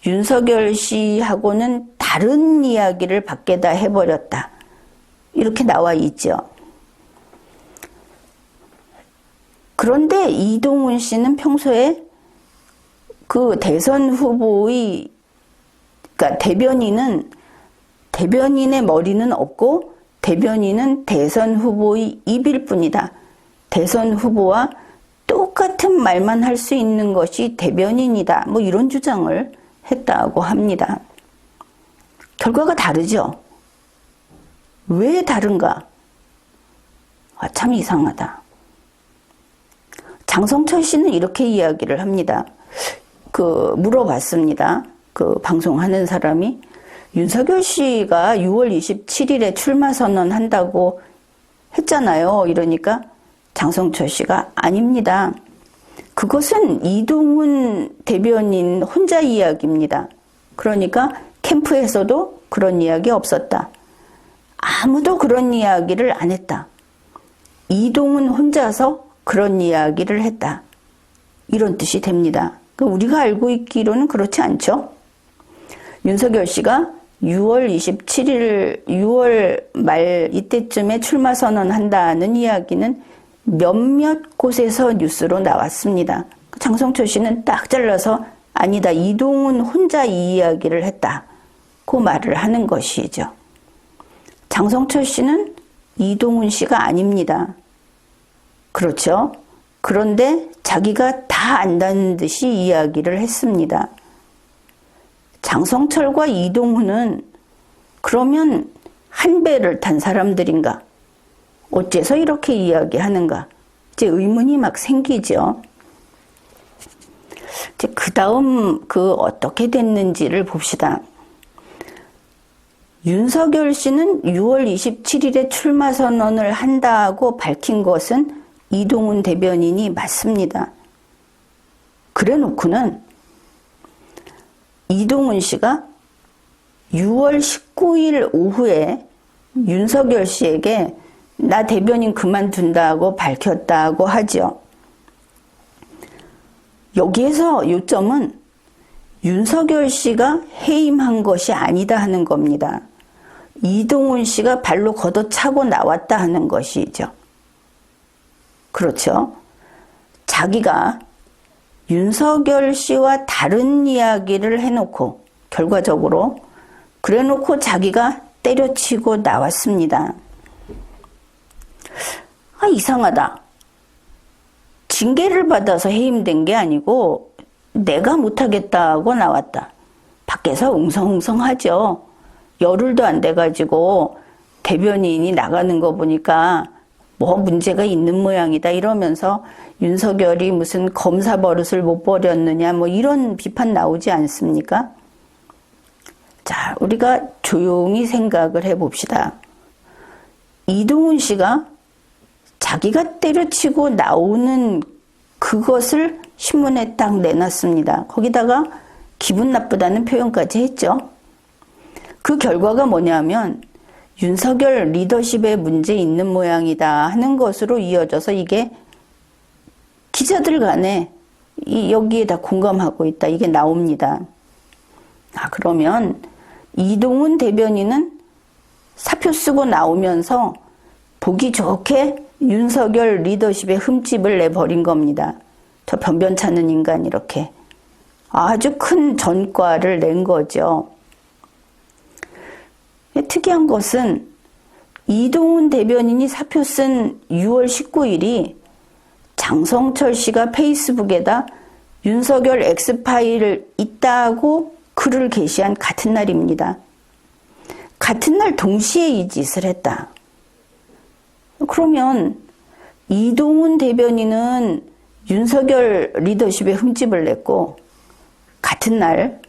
윤석열 씨하고는 다른 이야기를 밖에다 해버렸다. 이렇게 나와 있죠. 그런데 이동훈 씨는 평소에 그 대선 후보의, 그러니까 대변인의 머리는 없고 대변인은 대선 후보의 입일 뿐이다. 대선 후보와 똑같은 말만 할 수 있는 것이 대변인이다. 뭐 이런 주장을 했다고 합니다. 결과가 다르죠. 왜 다른가? 참 이상하다. 장성철 씨는 이렇게 이야기를 합니다. 물어봤습니다. 방송하는 사람이 윤석열 씨가 6월 27일에 출마 선언한다고 했잖아요. 이러니까 장성철 씨가 아닙니다. 그것은 이동훈 대변인 혼자 이야기입니다. 그러니까 캠프에서도 그런 이야기 없었다. 아무도 그런 이야기를 안 했다. 이동훈 혼자서 그런 이야기를 했다. 이런 뜻이 됩니다. 우리가 알고 있기로는 그렇지 않죠. 윤석열 씨가 6월 27일, 6월 말 이때쯤에 출마 선언한다는 이야기는 몇몇 곳에서 뉴스로 나왔습니다. 장성철 씨는 딱 잘라서 아니다. 이동훈 혼자 이 이야기를 했다. 그 말을 하는 것이죠. 장성철 씨는 이동훈 씨가 아닙니다. 그렇죠? 그런데 자기가 다 안다는 듯이 이야기를 했습니다. 장성철과 이동훈은 그러면 한 배를 탄 사람들인가? 어째서 이렇게 이야기하는가? 이제 의문이 막 생기죠. 이제 그 다음 어떻게 됐는지를 봅시다. 윤석열 씨는 6월 27일에 출마 선언을 한다고 밝힌 것은 이동훈 대변인이 맞습니다. 그래 놓고는 이동훈 씨가 6월 19일 오후에 윤석열 씨에게 나 대변인 그만둔다고 밝혔다고 하죠. 여기에서 요점은 윤석열 씨가 해임한 것이 아니다 하는 겁니다. 이동훈 씨가 발로 걷어차고 나왔다 하는 것이죠. 그렇죠. 자기가 윤석열 씨와 다른 이야기를 해놓고 결과적으로 그래놓고 자기가 때려치고 나왔습니다. 이상하다. 징계를 받아서 해임된 게 아니고 내가 못하겠다고 나왔다. 밖에서 웅성웅성하죠. 열흘도 안 돼가지고 대변인이 나가는 거 보니까 뭐 문제가 있는 모양이다 이러면서 윤석열이 무슨 검사 버릇을 못 버렸느냐 뭐 이런 비판 나오지 않습니까? 자, 우리가 조용히 생각을 해봅시다. 이동훈 씨가 자기가 때려치고 나오는 그것을 신문에 딱 내놨습니다. 거기다가 기분 나쁘다는 표현까지 했죠. 그 결과가 뭐냐면 윤석열 리더십에 문제 있는 모양이다 하는 것으로 이어져서 이게 기자들 간에 여기에 다 공감하고 있다. 이게 나옵니다. 그러면 이동훈 대변인은 사표 쓰고 나오면서 보기 좋게 윤석열 리더십에 흠집을 내버린 겁니다. 저 변변찮은 인간 이렇게 아주 큰 전과를 낸 거죠. 특이한 것은 이동훈 대변인이 사표 쓴 6월 19일이 장성철 씨가 페이스북에다 윤석열 X파일 있다고 글을 게시한 같은 날입니다. 같은 날 동시에 이 짓을 했다. 그러면 이동훈 대변인은 윤석열 리더십에 흠집을 냈고 같은 날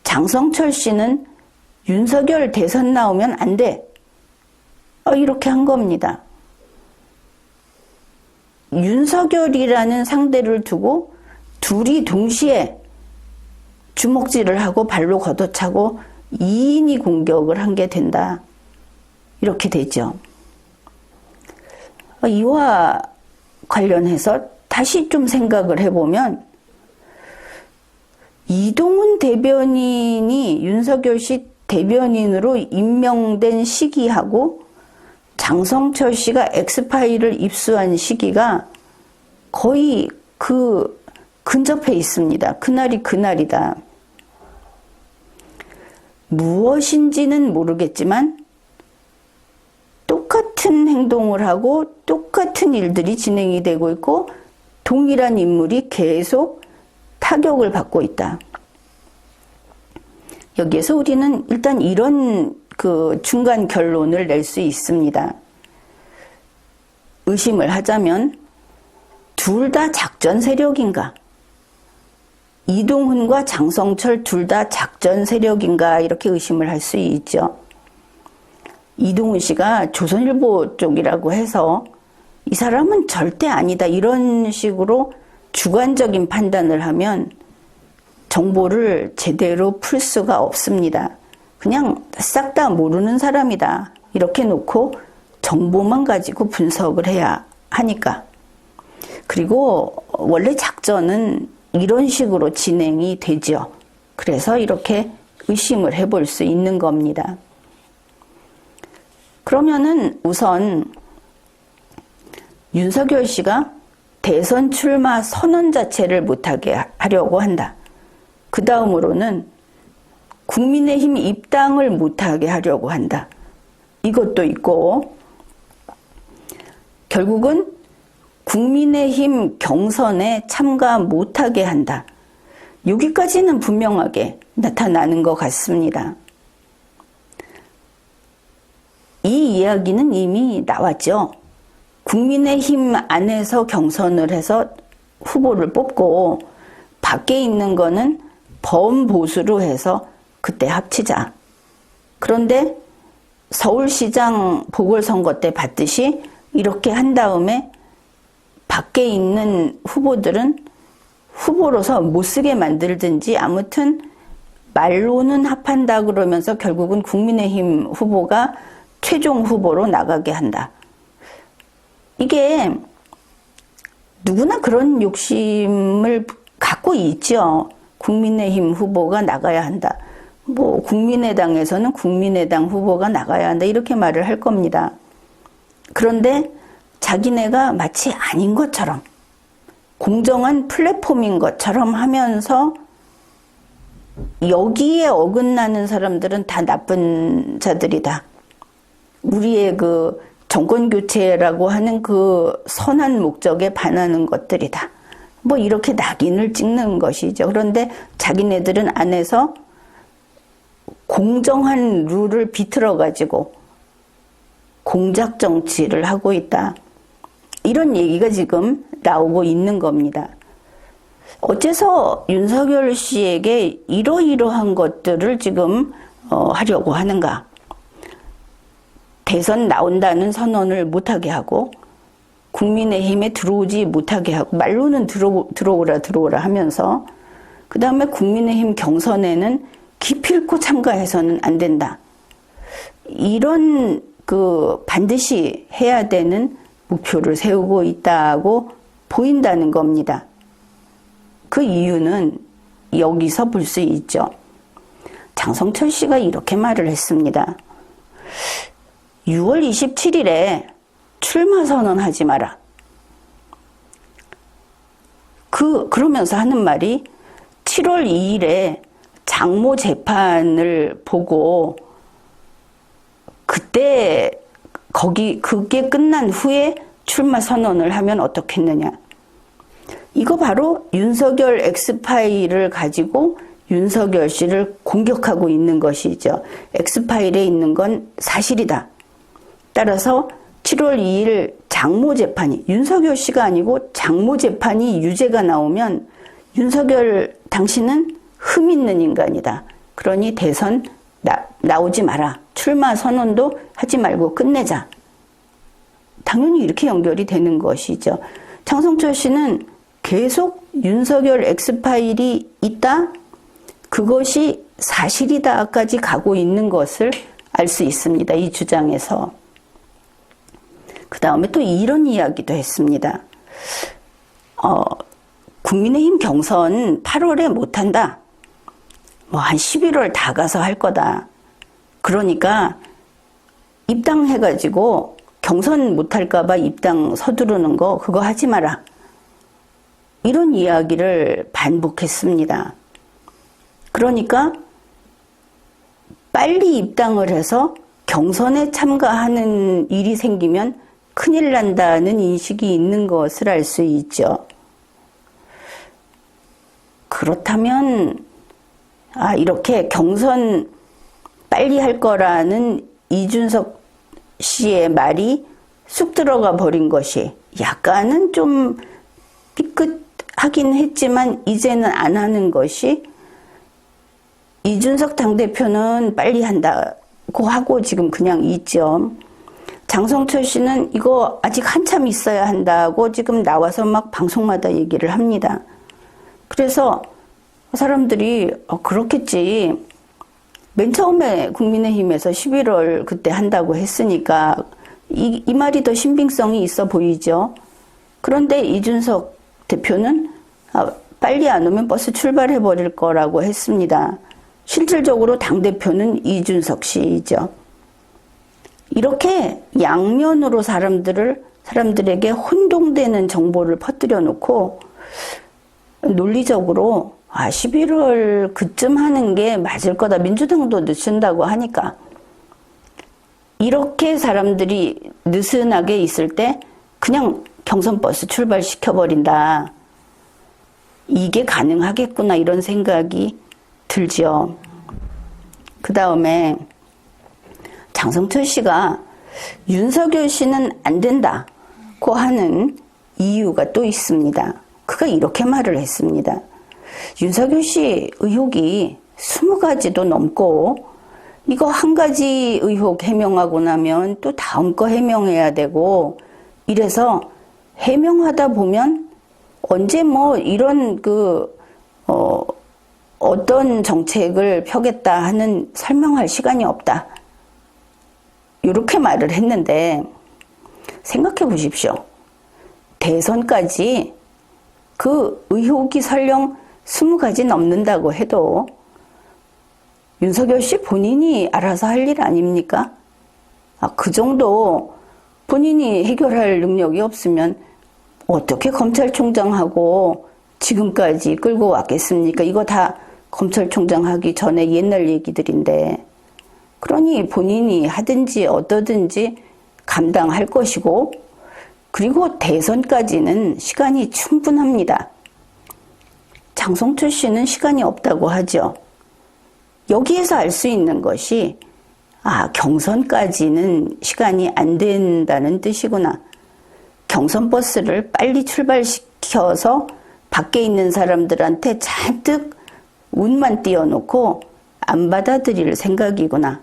장성철 씨는 윤석열 대선 나오면 안 돼. 이렇게 한 겁니다. 윤석열이라는 상대를 두고 둘이 동시에 주먹질을 하고 발로 걷어차고 2인이 공격을 한 게 된다. 이렇게 되죠. 이와 관련해서 다시 좀 생각을 해보면 이동훈 대변인이 윤석열 씨 대변인으로 임명된 시기하고 장성철 씨가 X파일을 입수한 시기가 거의 근접해 있습니다. 그날이 그날이다. 무엇인지는 모르겠지만 똑같은 행동을 하고 똑같은 일들이 진행이 되고 있고 동일한 인물이 계속 타격을 받고 있다. 여기에서 우리는 일단 이런 중간 결론을 낼 수 있습니다. 의심을 하자면 둘 다 작전 세력인가? 이동훈과 장성철 둘 다 작전 세력인가? 이렇게 의심을 할 수 있죠. 이동훈 씨가 조선일보 쪽이라고 해서 이 사람은 절대 아니다 이런 식으로 주관적인 판단을 하면 정보를 제대로 풀 수가 없습니다. 그냥 싹 다 모르는 사람이다 이렇게 놓고 정보만 가지고 분석을 해야 하니까. 그리고 원래 작전은 이런 식으로 진행이 되죠. 그래서 이렇게 의심을 해볼 수 있는 겁니다. 그러면은 우선 윤석열 씨가 대선 출마 선언 자체를 못하게 하려고 한다. 그 다음으로는 국민의힘 입당을 못하게 하려고 한다. 이것도 있고 결국은 국민의힘 경선에 참가 못하게 한다. 여기까지는 분명하게 나타나는 것 같습니다. 이 이야기는 이미 나왔죠. 국민의힘 안에서 경선을 해서 후보를 뽑고 밖에 있는 거는 범보수로 해서 그때 합치자. 그런데 서울시장 보궐선거 때 봤듯이 이렇게 한 다음에 밖에 있는 후보들은 후보로서 못 쓰게 만들든지 아무튼 말로는 합한다 그러면서 결국은 국민의힘 후보가 최종 후보로 나가게 한다. 이게 누구나 그런 욕심을 갖고 있죠. 국민의힘 후보가 나가야 한다. 뭐 국민의당에서는 국민의당 후보가 나가야 한다. 이렇게 말을 할 겁니다. 그런데 자기네가 마치 아닌 것처럼 공정한 플랫폼인 것처럼 하면서 여기에 어긋나는 사람들은 다 나쁜 자들이다. 우리의 그 정권 교체라고 하는 그 선한 목적에 반하는 것들이다. 뭐 이렇게 낙인을 찍는 것이죠. 그런데 자기네들은 안에서 공정한 룰을 비틀어 가지고 공작 정치를 하고 있다. 이런 얘기가 지금 나오고 있는 겁니다. 어째서 윤석열 씨에게 이러이러한 것들을 지금 하려고 하는가? 대선 나온다는 선언을 못하게 하고 국민의힘에 들어오지 못하게 하고 말로는 들어오라 하면서 그 다음에 국민의힘 경선에는 기필코 참가해서는 안 된다. 이런 그 반드시 해야 되는 목표를 세우고 있다고 보인다는 겁니다. 그 이유는 여기서 볼 수 있죠. 장성철 씨가 이렇게 말을 했습니다. 6월 27일에 출마 선언하지 마라. 그러면서 하는 말이 7월 2일에 장모 재판을 보고 그때 그게 끝난 후에 출마 선언을 하면 어떻겠느냐. 이거 바로 윤석열 엑스파일을 가지고 윤석열 씨를 공격하고 있는 것이죠. 엑스파일에 있는 건 사실이다. 따라서 7월 2일 장모 재판이 윤석열 씨가 아니고 장모 재판이 유죄가 나오면 윤석열 당신은 흠 있는 인간이다. 그러니 대선 나오지 마라. 출마 선언도 하지 말고 끝내자. 당연히 이렇게 연결이 되는 것이죠. 장성철 씨는 계속 윤석열 엑스파일이 있다? 그것이 사실이다까지 가고 있는 것을 알 수 있습니다. 이 주장에서. 그 다음에 또 이런 이야기도 했습니다. 국민의힘 경선 8월에 못한다. 뭐 한 11월 다 가서 할 거다. 그러니까 입당해가지고 경선 못할까봐 입당 서두르는 거 그거 하지 마라. 이런 이야기를 반복했습니다. 그러니까 빨리 입당을 해서 경선에 참가하는 일이 생기면 큰일 난다는 인식이 있는 것을 알 수 있죠. 그렇다면 이렇게 경선 빨리 할 거라는 이준석 씨의 말이 쑥 들어가 버린 것이 약간은 좀 삐끗하긴 했지만 이제는 안 하는 것이 이준석 당대표는 빨리 한다고 하고 지금 그냥 있죠. 장성철 씨는 이거 아직 한참 있어야 한다고 지금 나와서 막 방송마다 얘기를 합니다. 그래서 사람들이 그렇겠지. 맨 처음에 국민의힘에서 11월 그때 한다고 했으니까 이 말이 더 신빙성이 있어 보이죠. 그런데 이준석 대표는 빨리 안 오면 버스 출발해버릴 거라고 했습니다. 실질적으로 당대표는 이준석 씨이죠. 이렇게 양면으로 사람들에게 혼동되는 정보를 퍼뜨려 놓고 논리적으로 11월 그쯤 하는 게 맞을 거다. 민주당도 늦춘다고 하니까. 이렇게 사람들이 느슨하게 있을 때 그냥 경선버스 출발시켜버린다. 이게 가능하겠구나 이런 생각이 들죠. 그 다음에 장성철 씨가 윤석열 씨는 안 된다고 하는 이유가 또 있습니다. 그가 이렇게 말을 했습니다. 윤석열 씨 의혹이 20가지도 넘고 이거 한 가지 의혹 해명하고 나면 또 다음 거 해명해야 되고 이래서 해명하다 보면 언제 뭐 이런 어떤 정책을 펴겠다 하는 설명할 시간이 없다. 이렇게 말을 했는데 생각해 보십시오. 대선까지 그 의혹이 설령 20가지 넘는다고 해도 윤석열 씨 본인이 알아서 할 일 아닙니까? 그 정도 본인이 해결할 능력이 없으면 어떻게 검찰총장하고 지금까지 끌고 왔겠습니까? 이거 다 검찰총장 하기 전에 옛날 얘기들인데, 그러니 본인이 하든지 어떠든지 감당할 것이고, 그리고 대선까지는 시간이 충분합니다. 장성철 씨는 시간이 없다고 하죠. 여기에서 알 수 있는 것이 경선까지는 시간이 안 된다는 뜻이구나. 경선 버스를 빨리 출발시켜서 밖에 있는 사람들한테 잔뜩 운만 띄워놓고 안 받아들일 생각이구나.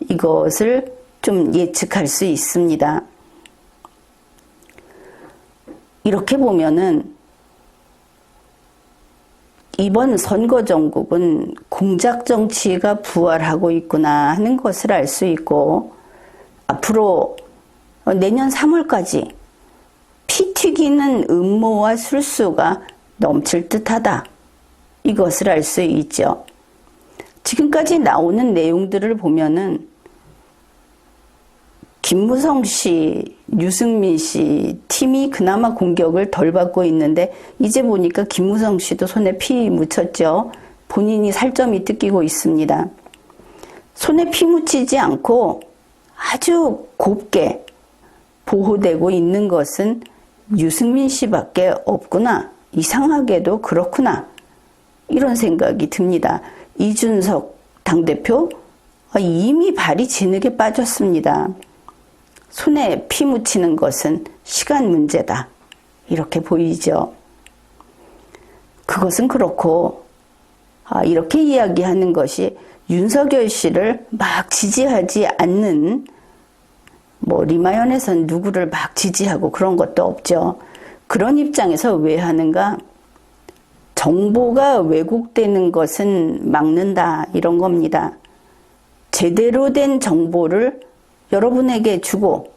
이것을 좀 예측할 수 있습니다. 이렇게 보면은 이번 선거 정국은 공작 정치가 부활하고 있구나 하는 것을 알 수 있고, 앞으로 내년 3월까지 피 튀기는 음모와 술수가 넘칠 듯하다. 이것을 알 수 있죠. 지금까지 나오는 내용들을 보면은 김무성 씨, 유승민 씨 팀이 그나마 공격을 덜 받고 있는데, 이제 보니까 김무성 씨도 손에 피 묻혔죠. 본인이 살점이 뜯기고 있습니다. 손에 피 묻히지 않고 아주 곱게 보호되고 있는 것은 유승민 씨밖에 없구나. 이상하게도 그렇구나. 이런 생각이 듭니다. 이준석 당대표 이미 발이 진흙에 빠졌습니다. 손에 피 묻히는 것은 시간 문제다. 이렇게 보이죠. 그것은 그렇고, 이렇게 이야기하는 것이 윤석열 씨를 막 지지하지 않는, 리마연에선 누구를 막 지지하고 그런 것도 없죠. 그런 입장에서 왜 하는가? 정보가 왜곡되는 것은 막는다. 이런 겁니다. 제대로 된 정보를 여러분에게 주고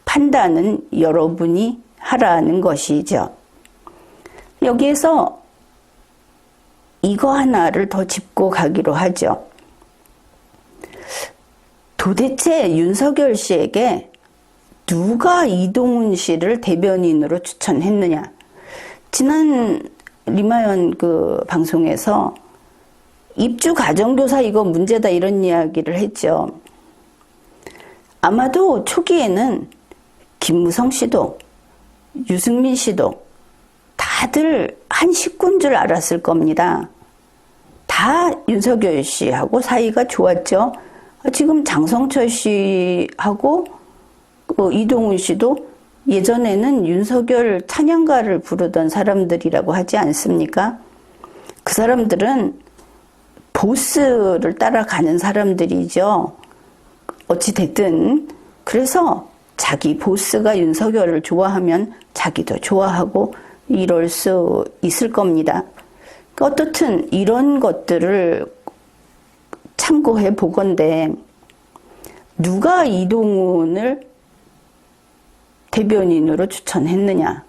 판단은 여러분이 하라는 것이죠. 여기에서 이거 하나를 더 짚고 가기로 하죠. 도대체 윤석열 씨에게 누가 이동훈 씨를 대변인으로 추천했느냐. 지난 리마연 방송에서 입주 가정교사 이거 문제다 이런 이야기를 했죠. 아마도 초기에는 김무성 씨도 유승민 씨도 다들 한 식구인 줄 알았을 겁니다. 다 윤석열 씨하고 사이가 좋았죠. 지금 장성철 씨하고 이동훈 씨도 예전에는 윤석열 찬양가를 부르던 사람들이라고 하지 않습니까? 그 사람들은 보스를 따라가는 사람들이죠. 어찌됐든 그래서 자기 보스가 윤석열을 좋아하면 자기도 좋아하고 이럴 수 있을 겁니다. 어떻든 이런 것들을 참고해 보건대 누가 이동훈을 대변인으로 추천했느냐.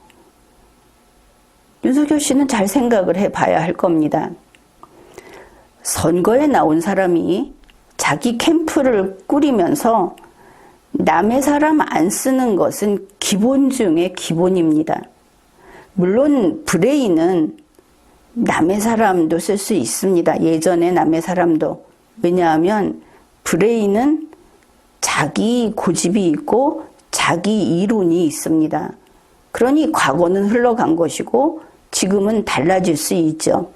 윤석열 씨는 잘 생각을 해봐야 할 겁니다. 선거에 나온 사람이 자기 캠프를 꾸리면서 남의 사람 안 쓰는 것은 기본 중에 기본입니다. 물론 브레인은 남의 사람도 쓸 수 있습니다. 예전에 남의 사람도. 왜냐하면 브레인은 자기 고집이 있고 자기 이론이 있습니다. 그러니 과거는 흘러간 것이고 지금은 달라질 수 있죠.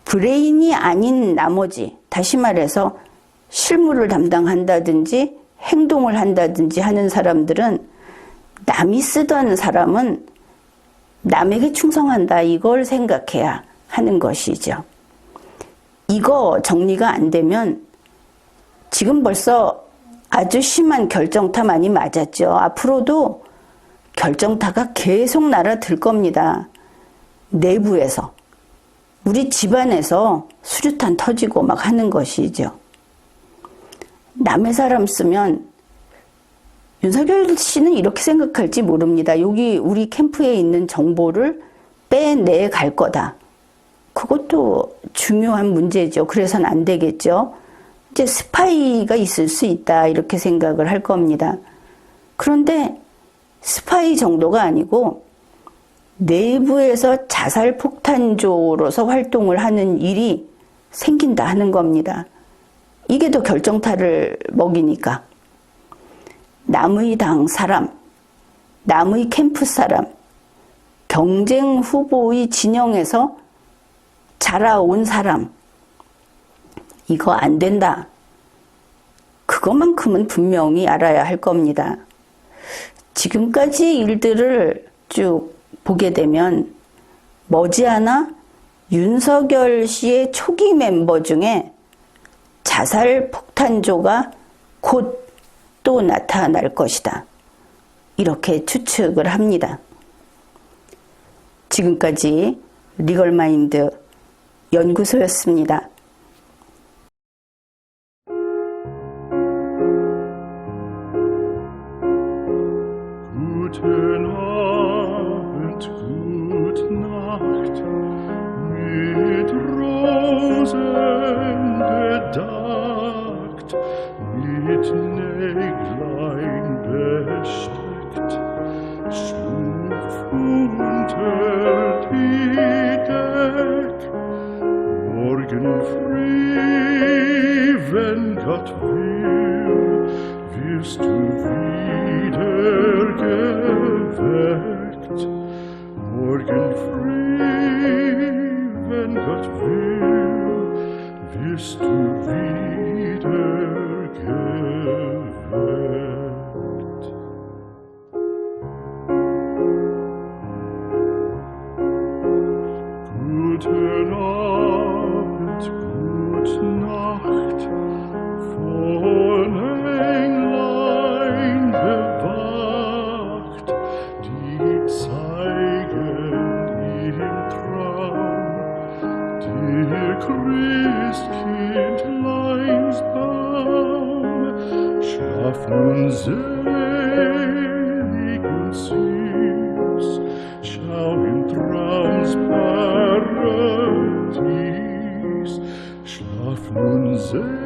브레인이 아닌 나머지, 다시 말해서 실무를 담당한다든지 행동을 한다든지 하는 사람들은 남이 쓰던 사람은 남에게 충성한다 이걸 생각해야 하는 것이죠. 이거 정리가 안 되면 지금 벌써 아주 심한 결정타 많이 맞았죠. 앞으로도 결정타가 계속 날아들 겁니다. 내부에서. 우리 집안에서 수류탄 터지고 막 하는 것이죠. 남의 사람 쓰면 윤석열 씨는 이렇게 생각할지 모릅니다. 여기 우리 캠프에 있는 정보를 빼내 갈 거다. 그것도 중요한 문제죠. 그래서는 안 되겠죠. 이제 스파이가 있을 수 있다 이렇게 생각을 할 겁니다. 그런데 스파이 정도가 아니고 내부에서 자살폭탄조로서 활동을 하는 일이 생긴다 하는 겁니다. 이게 더 결정타를 먹이니까. 남의 당 사람, 남의 캠프 사람, 경쟁 후보의 진영에서 자라온 사람, 이거 안 된다. 그것만큼은 분명히 알아야 할 겁니다. 지금까지 일들을 쭉 보게 되면 머지않아 윤석열 씨의 초기 멤버 중에 자살 폭탄조가 곧 또 나타날 것이다. 이렇게 추측을 합니다. 지금까지 리걸마인드 연구소였습니다. Guten Abend, gute Nacht, mit Rosen bedeckt, mit Näglein besteckt, schlupf unter die Deck. Morgen früh, wenn Gott will, wirst du wieder geweckt. Morgen früh, wenn Gott will, wirst du wieder geweckt. Guten Abend, gute Nacht, von Englein bewacht, die zeigen im Traum dir Christkindleins Baum. Schlaf nun selig und süß, schau im Traums Paradies, schlaf nun selig